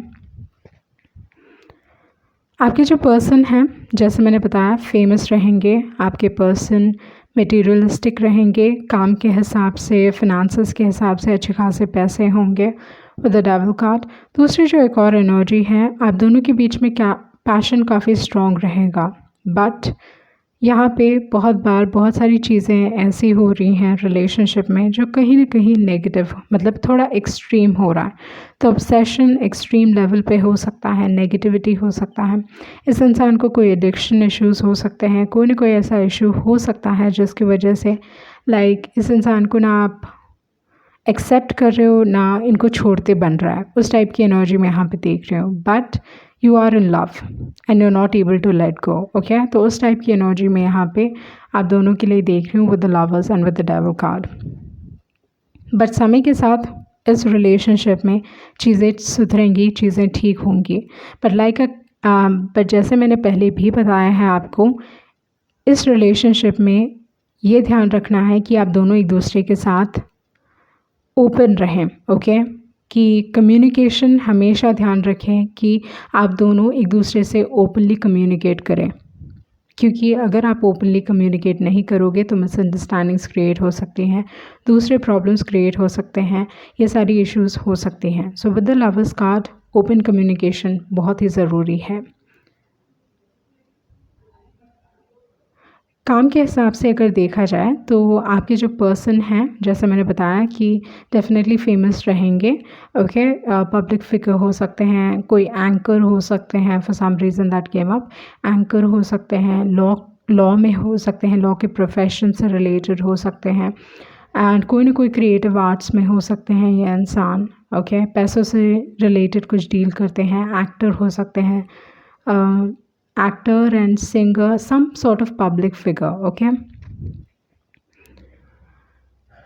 Speaker 1: आपके जो पर्सन हैं, जैसे मैंने बताया, फेमस रहेंगे। आपके पर्सन मटेरियलिस्टिक रहेंगे, काम के हिसाब से, फिनांसेस के हिसाब से अच्छे खासे पैसे होंगे विद द डेविल कार्ड। दूसरी जो एक और एनर्जी है, आप दोनों के बीच में क्या पैशन काफ़ी स्ट्रॉन्ग रहेगा, बट यहाँ पे बहुत बार बहुत सारी चीज़ें ऐसी हो रही हैं रिलेशनशिप में जो कहीं ना कहीं नेगेटिव, मतलब थोड़ा एक्सट्रीम हो रहा है। तो ऑब्सेशन एक्सट्रीम लेवल पे हो सकता है, नेगेटिविटी हो सकता है, इस इंसान को कोई एडिक्शन इश्यूज़ हो सकते हैं, कोई ना कोई ऐसा इशू हो सकता है जिसकी वजह से इस इंसान को ना आप एक्सेप्ट कर रहे हो ना इनको छोड़ते बन रहा है। उस टाइप की एनर्जी मैं यहाँ पे देख रही हूँ, but you are in love and you are not able to let go. Okay, तो उस टाइप की एनर्जी में यहाँ पे आप दोनों के लिए देख रही हूँ with the lovers and with the devil card. But समय के साथ इस रिलेशनशिप में चीज़ें सुधरेंगी, चीज़ें ठीक होंगी। बट जैसे मैंने पहले भी बताया है आपको, इस रिलेशनशिप में ये ध्यान रखना है कि आप दोनों एक दूसरे के साथ ओपन रहें। ओके, कि कम्युनिकेशन हमेशा ध्यान रखें कि आप दोनों एक दूसरे से ओपनली कम्युनिकेट करें, क्योंकि अगर आप ओपनली कम्युनिकेट नहीं करोगे तो मिसअंडरस्टैंडिंग्स क्रिएट हो सकती हैं, दूसरे प्रॉब्लम्स क्रिएट हो सकते हैं, ये सारी इश्यूज़ हो सकती हैं। So with the lovers card open communication बहुत ही ज़रूरी है। काम के हिसाब से अगर देखा जाए तो आपके जो पर्सन हैं, जैसे मैंने बताया कि डेफिनेटली फेमस रहेंगे। ओके, पब्लिक फिगर हो सकते हैं, कोई एंकर हो सकते हैं, for some reason that came up, anchor हो सकते हैं, लॉ में हो सकते हैं, लॉ के प्रोफेशन से रिलेटेड हो सकते हैं, एंड कोई ना कोई क्रिएटिव आर्ट्स में हो सकते हैं ये इंसान। ओके, पैसों से रिलेटेड कुछ डील करते हैं, एक्टर हो सकते हैं, actor and singer, some sort of public figure. okay,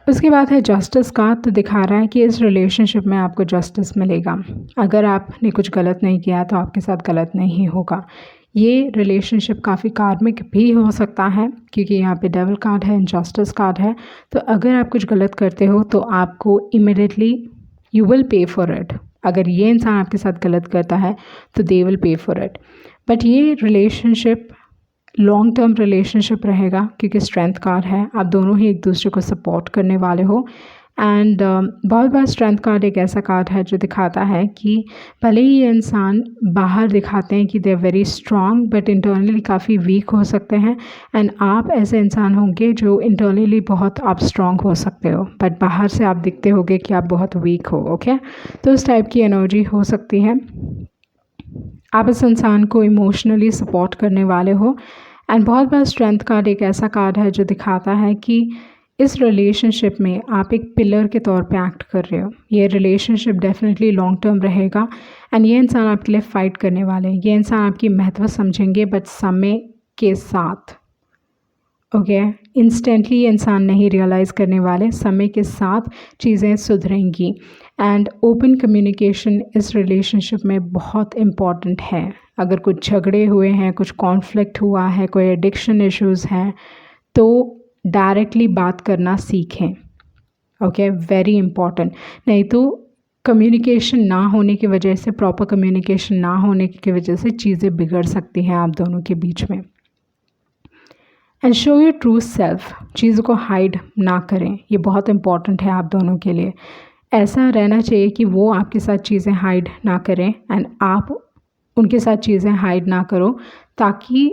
Speaker 1: उसके बाद है जस्टिस का, तो दिखा रहा है कि इस रिलेशनशिप में आपको जस्टिस मिलेगा। अगर आपने कुछ गलत नहीं किया तो आपके साथ गलत नहीं होगा। ये रिलेशनशिप काफ़ी कार्मिक भी हो सकता है, क्योंकि यहाँ पे डेविल कार्ड है, जस्टिस कार्ड है। तो अगर आप कुछ गलत करते हो तो आपको immediately you will pay for it. अगर ये इंसान आपके साथ गलत करता है तो they will pay for it. But ये रिलेशनशिप लॉन्ग टर्म रिलेशनशिप रहेगा, क्योंकि स्ट्रेंथ कार्ड है, आप दोनों ही एक दूसरे को सपोर्ट करने वाले हो। एंड बहुत बार स्ट्रेंथ कार्ड एक ऐसा कार्ड है जो दिखाता है कि भले ही ये इंसान बाहर दिखाते हैं कि they are very strong, but internally काफ़ी वीक हो सकते हैं। एंड आप ऐसे इंसान होंगे जो इंटरनली बहुत आप स्ट्रॉन्ग हो सकते हो, बट बाहर से आप दिखते होगे कि आप बहुत वीक हो। ओके, तो इस टाइप की एनर्जी हो सकती है। आप इस इंसान को इमोशनली सपोर्ट करने वाले हो। एंड बहुत बार स्ट्रेंथ कार्ड एक ऐसा कार्ड है जो दिखाता है कि इस रिलेशनशिप में आप एक पिलर के तौर पे एक्ट कर रहे हो। ये रिलेशनशिप डेफिनेटली लॉन्ग टर्म रहेगा, एंड ये इंसान आपके लिए फ़ाइट करने वाले हैं। ये इंसान आपकी महत्व समझेंगे, बट समय के साथ। ओके, इंस्टेंटली ये इंसान नहीं रियलाइज़ करने वाले, समय के साथ चीज़ें सुधरेंगी। एंड ओपन कम्युनिकेशन इस रिलेशनशिप में बहुत इम्पॉर्टेंट है। अगर कुछ झगड़े हुए हैं, कुछ कॉन्फ्लिक्ट हुआ है, कोई एडिक्शन इश्यूज़ हैं, तो डायरेक्टली बात करना सीखें। Okay, very important. नहीं तो कम्युनिकेशन ना होने की वजह से, प्रॉपर कम्युनिकेशन ना होने की वजह से चीज़ें बिगड़ सकती हैं आप दोनों के बीच में। And show your true self, चीज़ों को हाइड ना करें, ये बहुत इंपॉर्टेंट है आप दोनों के लिए। ऐसा रहना चाहिए कि वो आपके साथ चीज़ें हाइड ना करें एंड आप उनके साथ चीज़ें हाइड ना करो, ताकि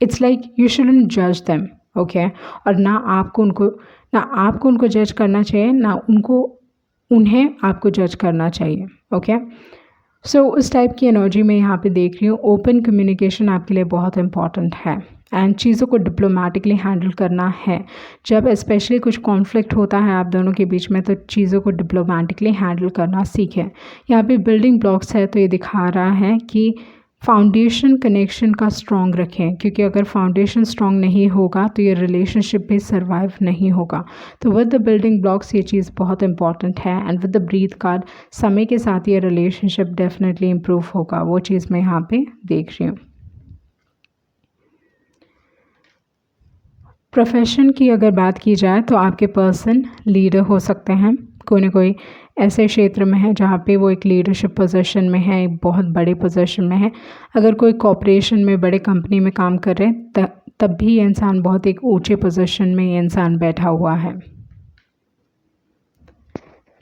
Speaker 1: इट्स लाइक यू शुडंट जज देम। ओके, और ना आपको उनको जज करना चाहिए, ना उन्हें आपको जज करना चाहिए। ओके, सो उस टाइप की एनर्जी मैं यहाँ पे देख रही हूँ। ओपन कम्युनिकेशन आपके लिए बहुत इंपॉर्टेंट है, एंड चीज़ों को डिप्लोमेटिकली हैंडल करना है। जब स्पेशली कुछ कॉन्फ्लिक्ट होता है आप दोनों के बीच में, तो चीज़ों को डिप्लोमेटिकली हैंडल करना सीखें। यहाँ पे बिल्डिंग ब्लॉक्स है, तो ये दिखा रहा है कि फाउंडेशन कनेक्शन का स्ट्रॉन्ग रखें, क्योंकि अगर फाउंडेशन स्ट्रॉन्ग नहीं होगा तो ये रिलेशनशिप भी सर्वाइव नहीं होगा। तो विद द बिल्डिंग ब्लॉक्स ये चीज़ बहुत इंपॉर्टेंट है। And with the breath card, समय के साथ ये रिलेशनशिप डेफिनेटली इम्प्रूव होगा, वो चीज़ मैं यहाँ पे देख रही हूँ। प्रोफेशन की अगर बात की जाए तो आपके पर्सन लीडर हो सकते हैं, कोई ना कोई ऐसे क्षेत्र में है जहाँ पे वो एक लीडरशिप पोजीशन में है, एक बहुत बड़े पोजीशन में है। अगर कोई कॉर्पोरेशन में, बड़े कंपनी में काम कर रहे हैं, तब भी ये इंसान बहुत एक ऊंचे पोजीशन में ये इंसान बैठा हुआ है।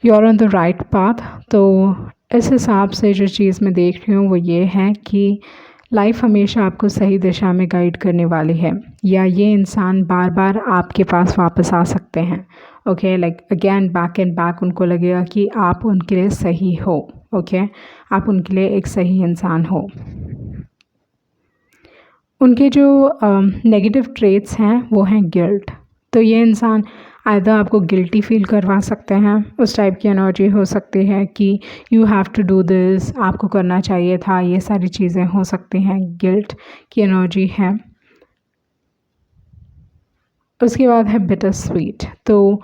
Speaker 1: You are on the right path. तो इस हिसाब से जो चीज़ मैं देख रही हूँ वो ये है कि लाइफ हमेशा आपको सही दिशा में गाइड करने वाली है, या ये इंसान बार बार आपके पास वापस आ सकते हैं। Okay, like again back and back उनको लगेगा कि आप उनके लिए सही हो। ओके, आप उनके लिए एक सही इंसान हो। उनके जो नेगेटिव ट्रेट्स हैं वो हैं गिल्ट। तो ये इंसान आइदर आपको गिल्टी फील करवा सकते हैं, उस टाइप की एनर्जी हो सकती है कि you have to do this, आपको करना चाहिए था, ये सारी चीज़ें हो सकती हैं, गिल्ट की एनर्जी है। उसके बाद है बिटर स्वीट। तो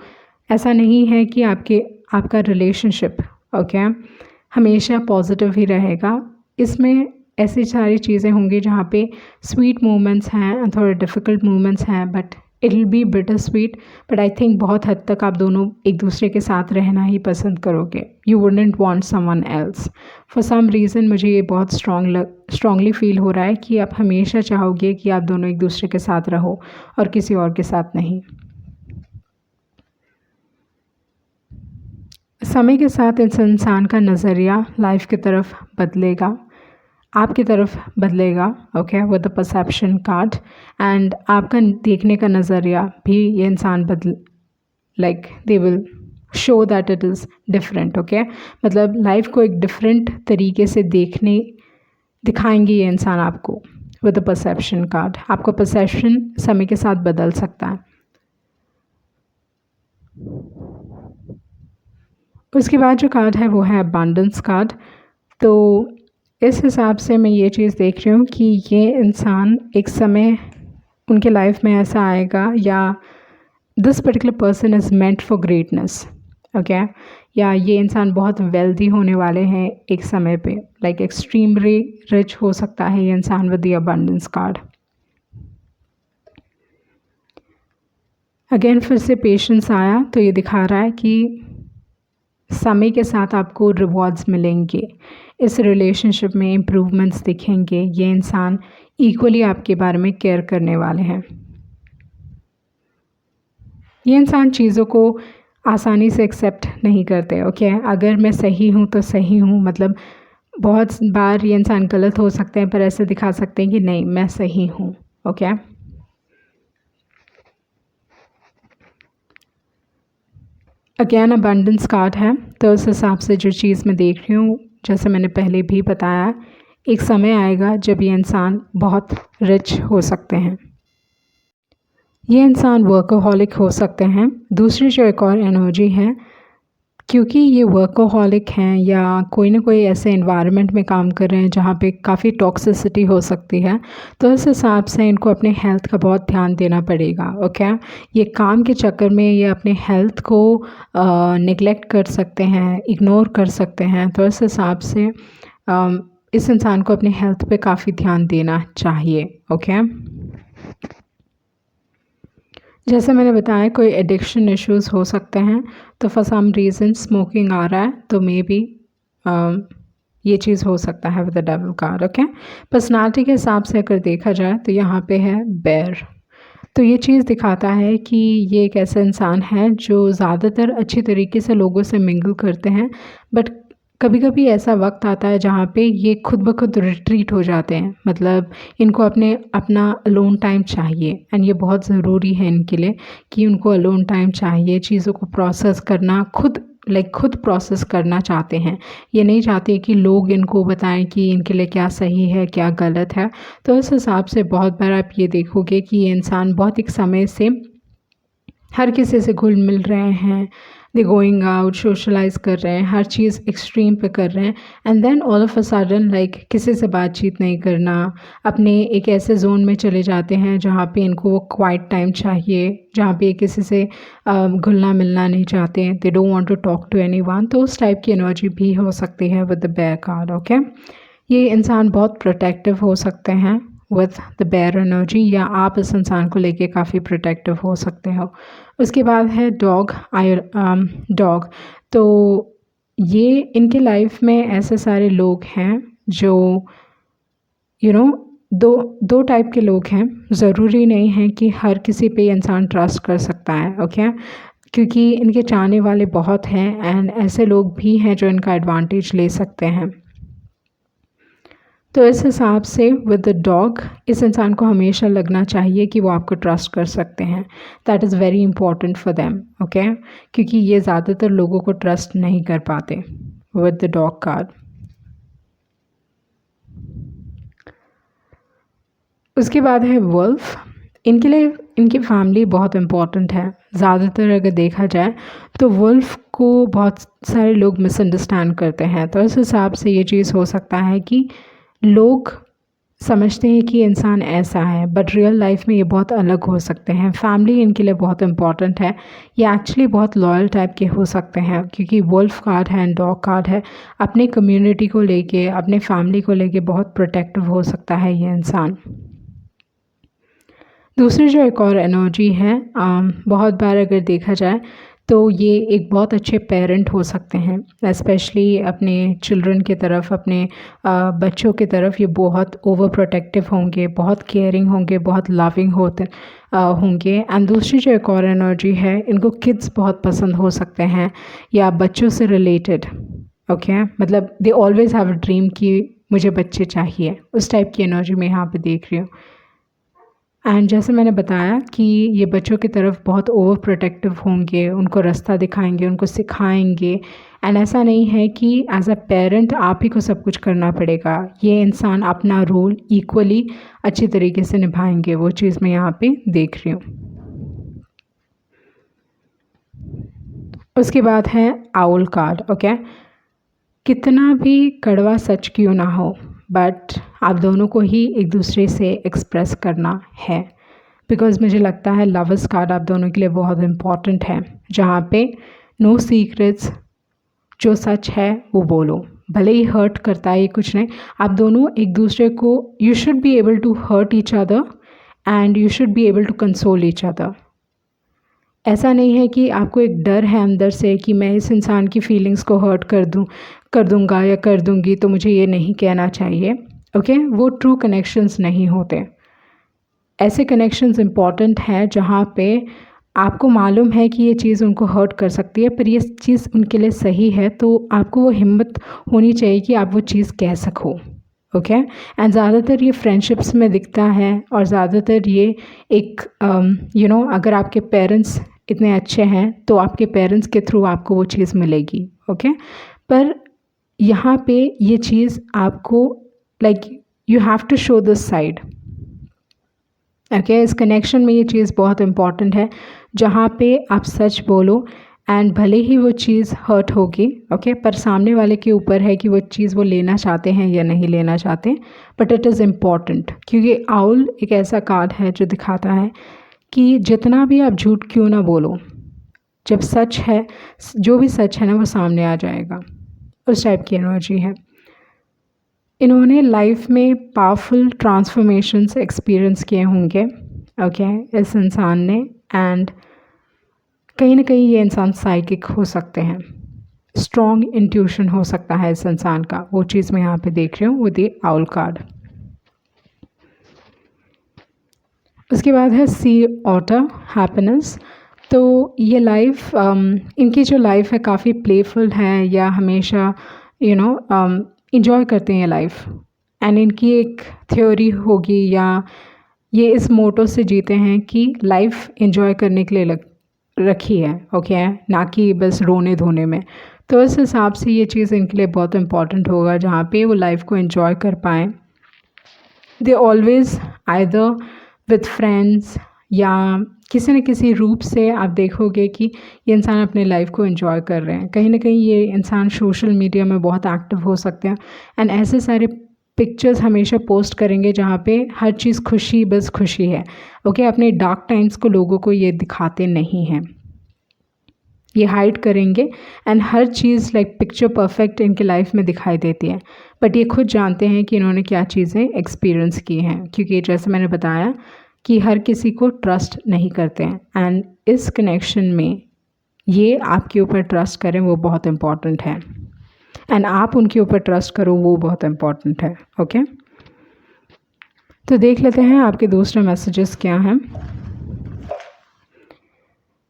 Speaker 1: ऐसा नहीं है कि आपका रिलेशनशिप ओके हमेशा पॉजिटिव ही रहेगा, इसमें ऐसी सारी चीज़ें होंगी जहाँ पे स्वीट मोमेंट्स हैं, थोड़े डिफ़िकल्ट मोमेंट्स हैं, but it will be bitter sweet, but I think बहुत हद तक आप दोनों एक दूसरे के साथ रहना ही पसंद करोगे. You wouldn't want someone else. For some reason मुझे ये बहुत स्ट्रांगली फील हो रहा है कि आप हमेशा चाहोगे कि आप दोनों एक दूसरे के साथ रहो और किसी और के साथ नहीं. समय के साथ इस इंसान का नज़रिया लाइफ की तरफ बदलेगा, आपकी तरफ बदलेगा. Okay, with the perception card. And आपका देखने का नज़रिया भी ये इंसान like they will show that it is different. Okay, मतलब लाइफ को एक डिफरेंट तरीके से दिखाएंगे ये इंसान आपको विद द परसेप्शन कार्ड. आपका परसेप्शन समय के साथ बदल सकता है. उसके बाद जो कार्ड है वो है अबंडेंस कार्ड. तो इस हिसाब से मैं ये चीज़ देख रही हूँ कि ये इंसान एक समय उनके लाइफ में ऐसा आएगा, या this particular person is meant for greatness. Okay, या ये इंसान बहुत वेल्दी होने वाले हैं एक समय पे, लाइक एक्सट्रीमली रिच हो सकता है ये इंसान with the abundance card. Again फिर से पेशेंस आया, तो ये दिखा रहा है कि समय के साथ आपको रिवॉर्ड्स मिलेंगे, इस रिलेशनशिप में इम्प्रूवमेंट्स दिखेंगे. ये इंसान इक्वली आपके बारे में केयर करने वाले हैं. ये इंसान चीज़ों को आसानी से एक्सेप्ट नहीं करते. ओके, अगर मैं सही हूँ तो सही हूँ, मतलब बहुत बार ये इंसान गलत हो सकते हैं पर ऐसे दिखा सकते हैं कि नहीं मैं सही हूँ. ओके, अगेन अबंडेंस कार्ड है, तो उस हिसाब से जो चीज़ मैं देख रही हूँ, जैसे मैंने पहले भी बताया, एक समय आएगा जब ये इंसान बहुत रिच हो सकते हैं. ये इंसान वर्कोहॉलिक हो सकते हैं. दूसरी जो एक और एनर्जी है, क्योंकि ये वर्कोहॉलिक हैं या कोई ना कोई ऐसे एनवायरनमेंट में काम कर रहे हैं जहाँ पे काफ़ी टॉक्सिसिटी हो सकती है, तो इस हिसाब से इनको अपने हेल्थ का बहुत ध्यान देना पड़ेगा. ओके, ये काम के चक्कर में ये अपने हेल्थ को निगलेक्ट कर सकते हैं, इग्नोर कर सकते हैं. तो इस हिसाब से इस इंसान को अपने हेल्थ पे काफ़ी ध्यान देना चाहिए. ओके, जैसे मैंने बताया कोई एडिक्शन इश्यूज़ हो सकते हैं, तो फॉर सम रीज़न स्मोकिंग आ रहा है, तो मे बी ये चीज़ हो सकता है with the devil card. Okay, personality के हिसाब से अगर देखा जाए तो यहाँ पे है बेयर. तो ये चीज़ दिखाता है कि ये एक ऐसा इंसान है जो ज़्यादातर अच्छी तरीके से लोगों से मिंगल करते हैं, बट कभी कभी ऐसा वक्त आता है जहाँ पे ये खुद ब खुद रिट्रीट हो जाते हैं. मतलब इनको अपना अलोन टाइम चाहिए, एंड ये बहुत ज़रूरी है इनके लिए कि उनको अलोन टाइम चाहिए. चीज़ों को प्रोसेस करना, खुद प्रोसेस करना चाहते हैं. ये नहीं चाहते कि लोग इनको बताएं कि इनके लिए क्या सही है क्या गलत है. तो इस हिसाब से बहुत बार आप ये देखोगे कि ये इंसान बहुत एक समय से हर किसी से घुल मिल रहे हैं, दे गोइंग आउट, सोशलाइज कर रहे हैं, हर चीज़ एक्सट्रीम पे कर रहे हैं, and then all of a sudden like किसी से बातचीत नहीं करना, अपने एक ऐसे जोन में चले जाते हैं जहाँ पे इनको वो क्वाइट टाइम चाहिए, जहाँ पे किसी से घुलना मिलना नहीं चाहते हैं. They don't want to talk to anyone. तो उस टाइप की एनर्जी भी हो सकती है with the bear card. Okay, ये इंसान बहुत प्रोटेक्टिव हो सकते हैं विथ द बेयर एनर्जी, या आप इस इंसान को लेके काफ़ी प्रोटेक्टिव हो सकते हो. उसके बाद है डॉग. तो ये इनके लाइफ में ऐसे सारे लोग हैं जो दो टाइप के लोग हैं. ज़रूरी नहीं है कि हर किसी पे इंसान ट्रस्ट कर सकता है. ओके, क्योंकि इनके चाहने वाले बहुत हैं, एंड ऐसे लोग भी हैं जो इनका एडवांटेज ले सकते हैं. तो इस हिसाब से विद द डॉग इस इंसान को हमेशा लगना चाहिए कि वो आपको ट्रस्ट कर सकते हैं. That is very important for them. Okay, क्योंकि ये ज़्यादातर लोगों को ट्रस्ट नहीं कर पाते विद द डॉग कार्ड. उसके बाद है वुल्फ. इनके लिए इनकी फैमिली बहुत इम्पॉर्टेंट है. ज़्यादातर अगर देखा जाए तो वुल्फ को बहुत सारे लोग मिसअंडरस्टैंड करते हैं. तो इस हिसाब से ये चीज़ हो सकता है कि लोग समझते हैं कि इंसान ऐसा है, बट रियल लाइफ में ये बहुत अलग हो सकते हैं. फैमिली इनके लिए बहुत इंपॉर्टेंट है. ये एक्चुअली बहुत लॉयल टाइप के हो सकते हैं, क्योंकि वुल्फ कार्ड है एंड डॉग कार्ड है. अपने कम्युनिटी को लेके, अपने फैमिली को लेके बहुत प्रोटेक्टिव हो सकता है ये इंसान. दूसरी जो एक और एनर्जी है, बहुत बार अगर देखा जाए तो ये एक बहुत अच्छे पेरेंट हो सकते हैं। स्पेशली अपने चिल्ड्रन की तरफ, अपने बच्चों की तरफ ये बहुत ओवर प्रोटेक्टिव होंगे, बहुत केयरिंग होंगे, बहुत लविंग होंगे। एंड दूसरी जो एक और एनर्जी है, इनको किड्स बहुत पसंद हो सकते हैं या बच्चों से रिलेटेड। ओके, मतलब they always have a dream कि मुझे बच्चे चाहिए, उस टाइप की एनर्जी मैं यहाँ पे देख रही हूँ। एंड जैसे मैंने बताया कि ये बच्चों की तरफ बहुत ओवर प्रोटेक्टिव होंगे, उनको रास्ता दिखाएंगे, उनको सिखाएंगे। एंड ऐसा नहीं है कि एज अ पेरेंट आप ही को सब कुछ करना पड़ेगा, ये इंसान अपना रोल इक्वली अच्छी तरीके से निभाएंगे, वो चीज़ मैं यहाँ पे देख रही हूँ। उसके बाद है आउल कार्ड। ओके, कितना भी कड़वा सच क्यों ना हो, बट आप दोनों को ही एक दूसरे से एक्सप्रेस करना है। बिकॉज़ मुझे लगता है लवर्स कार्ड आप दोनों के लिए बहुत इम्पॉर्टेंट है, जहाँ पे नो सीक्रेट्स, जो सच है वो बोलो, भले ही हर्ट करता है ये कुछ नहीं। आप दोनों एक दूसरे को, you should be able to hurt each other and you should be able to console each other. ऐसा नहीं है कि आपको एक डर है अंदर से कि मैं इस इंसान की फीलिंग्स को हर्ट कर दूंगा या कर दूंगी, तो मुझे ये नहीं कहना चाहिए। ओके, वो ट्रू कनेक्शंस नहीं होते। ऐसे कनेक्शंस इम्पॉर्टेंट हैं जहाँ पे आपको मालूम है कि ये चीज़ उनको हर्ट कर सकती है, पर ये चीज़ उनके लिए सही है, तो आपको वो हिम्मत होनी चाहिए कि आप वो चीज़ कह सको। ओके, एंड ज़्यादातर ये फ्रेंडशिप्स में दिखता है, और ज़्यादातर ये एक अगर आपके पेरेंट्स इतने अच्छे हैं तो आपके पेरेंट्स के थ्रू आपको वो चीज़ मिलेगी। ओके, पर यहाँ पे ये चीज़ आपको like you have to show this side. Okay, इस कनेक्शन में ये चीज़ बहुत इम्पॉर्टेंट है, जहाँ पे आप सच बोलो एंड भले ही वो चीज़ हर्ट होगी। ओके, पर सामने वाले के ऊपर है कि वो चीज़ वो लेना चाहते हैं या नहीं लेना चाहते, बट इट इज़ इम्पॉर्टेंट, क्योंकि आउल एक ऐसा कार्ड है जो दिखाता है कि जितना भी आप झूठ क्यों ना बोलो, जब सच है, जो भी सच है ना वो सामने आ जाएगा। उस टाइप की एनर्जी है। इन्होंने लाइफ में पावरफुल ट्रांसफॉर्मेशंस एक्सपीरियंस किए होंगे। ओके, इस इंसान ने, एंड कहीं ना कहीं ये इंसान साइकिक हो सकते हैं, स्ट्रॉन्ग इंट्यूशन हो सकता है इस इंसान का, वो चीज़ मैं यहाँ पे देख रही हूँ विद द आउल कार्ड। उसके बाद है सी ऑटर हैप्पीनेस। तो ये लाइफ, इनकी जो लाइफ है काफ़ी प्लेफुल है, या हमेशा इंजॉय करते हैं लाइफ। एंड इनकी एक थ्योरी होगी, या ये इस मोटो से जीते हैं कि लाइफ इंजॉय करने के लिए रखी है। ओके, ना कि बस रोने धोने में। तो इस हिसाब से ये चीज़ इनके लिए बहुत इम्पॉर्टेंट होगा, जहाँ पे वो लाइफ को इंजॉय कर पाएँ। They always either with friends या किसी न किसी रूप से आप देखोगे कि ये इंसान अपने लाइफ को एंजॉय कर रहे हैं। कहीं ना कहीं ये इंसान सोशल मीडिया में बहुत एक्टिव हो सकते हैं, एंड ऐसे सारे पिक्चर्स हमेशा पोस्ट करेंगे जहाँ पे हर चीज़ खुशी, बस खुशी है। ओके, अपने डार्क टाइम्स को लोगों को ये दिखाते नहीं हैं, ये हाइड करेंगे, and her cheese like picture perfect इनके लाइफ में दिखाई देती है, बट ये खुद जानते हैं कि इन्होंने क्या चीज़ें एक्सपीरियंस की हैं, क्योंकि जैसे मैंने बताया कि हर किसी को ट्रस्ट नहीं करते हैं। एंड इस कनेक्शन में ये आपके ऊपर ट्रस्ट करें, वो बहुत इम्पॉर्टेंट है, एंड आप उनके ऊपर ट्रस्ट करो, वो बहुत इम्पॉर्टेंट है। ओके, तो देख लेते हैं आपके दूसरे मैसेजेस क्या हैं।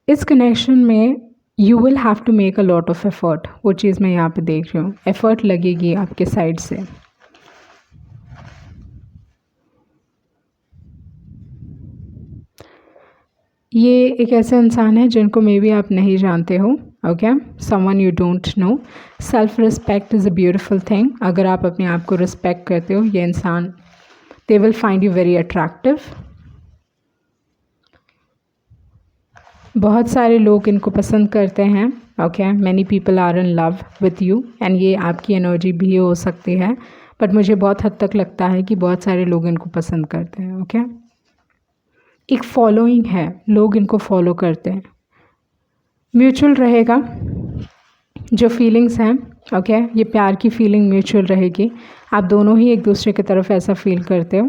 Speaker 1: इस कनेक्शन में you will have to make a lot of effort, वो चीज़ मैं यहाँ पे देख रही हूँ, एफर्ट लगेगी आपके साइड से। ये एक ऐसे इंसान है जिनको मे बी आप नहीं जानते हो। Okay, someone you don't know. Self respect is a beautiful thing. अगर आप अपने आप को रिस्पेक्ट करते हो, ये इंसान they will find you very attractive. बहुत सारे लोग इनको पसंद करते हैं। Okay, many people are in love with you, and ये आपकी एनर्जी भी हो सकती है, बट मुझे बहुत हद तक लगता है कि बहुत सारे लोग इनको पसंद करते हैं। ओके, एक फॉलोइंग है, लोग इनको फॉलो करते हैं। म्यूचुअल रहेगा जो फीलिंग्स हैं। ओके, ये प्यार की फीलिंग म्यूचुअल रहेगी, आप दोनों ही एक दूसरे की तरफ ऐसा फील करते हो।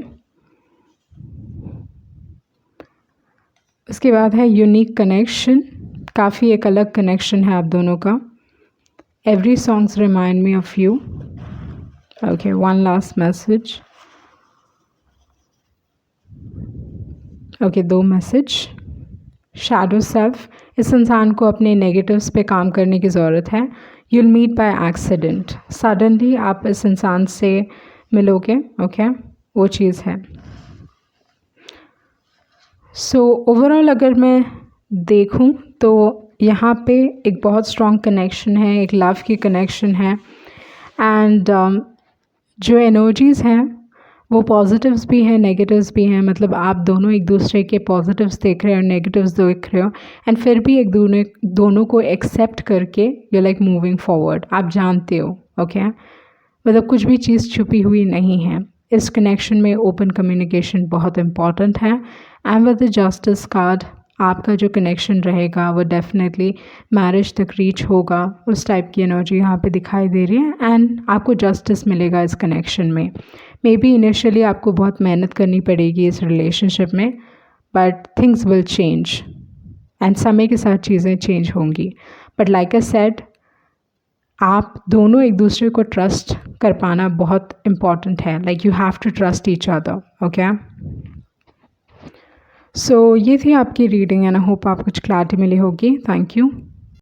Speaker 1: उसके बाद है यूनिक कनेक्शन, काफ़ी एक अलग कनेक्शन है आप दोनों का। Every songs remind me of you. Okay, one last message. Okay, 2 message. Shadow self, इस इंसान को अपने नेगेटिव्स पे काम करने की ज़रूरत है। You'll meet by accident, suddenly आप इस इंसान से मिलोगे। ओके, वो चीज़ है। सो ओवरऑल अगर मैं देखूं तो यहाँ पे एक बहुत स्ट्रॉन्ग कनेक्शन है, एक लव की कनेक्शन है। एंड जो एनर्जीज़ हैं वो पॉजिटिव्स भी हैं, नेगेटिव्स भी हैं। मतलब आप दोनों एक दूसरे के पॉजिटिव्स देख रहे हो और नेगेटिव्स देख रहे हो, एंड फिर भी एक दोनों को एक्सेप्ट करके यू लाइक मूविंग फॉरवर्ड। आप जानते हो, ओके, मतलब कुछ भी चीज़ छुपी हुई नहीं है। इस कनेक्शन में ओपन कम्युनिकेशन बहुत इंपॉर्टेंट है। And with the justice card, आपका जो कनेक्शन रहेगा वो डेफिनेटली मैरिज तक रीच होगा, उस टाइप की एनर्जी यहाँ पे दिखाई दे रही है। एंड आपको जस्टिस मिलेगा इस कनेक्शन में। मे बी इनिशियली आपको बहुत मेहनत करनी पड़ेगी इस रिलेशनशिप में, but things will change and समय के साथ चीज़ें चेंज होंगी। बट लाइक आई सेड, आप दोनों एक दूसरे को ट्रस्ट कर पाना बहुत इम्पॉर्टेंट है। Like you have to trust each other. Okay, so ये थी आपकी रीडिंग एंड आई होप आपको कुछ क्लैरिटी मिली होगी। Thank you.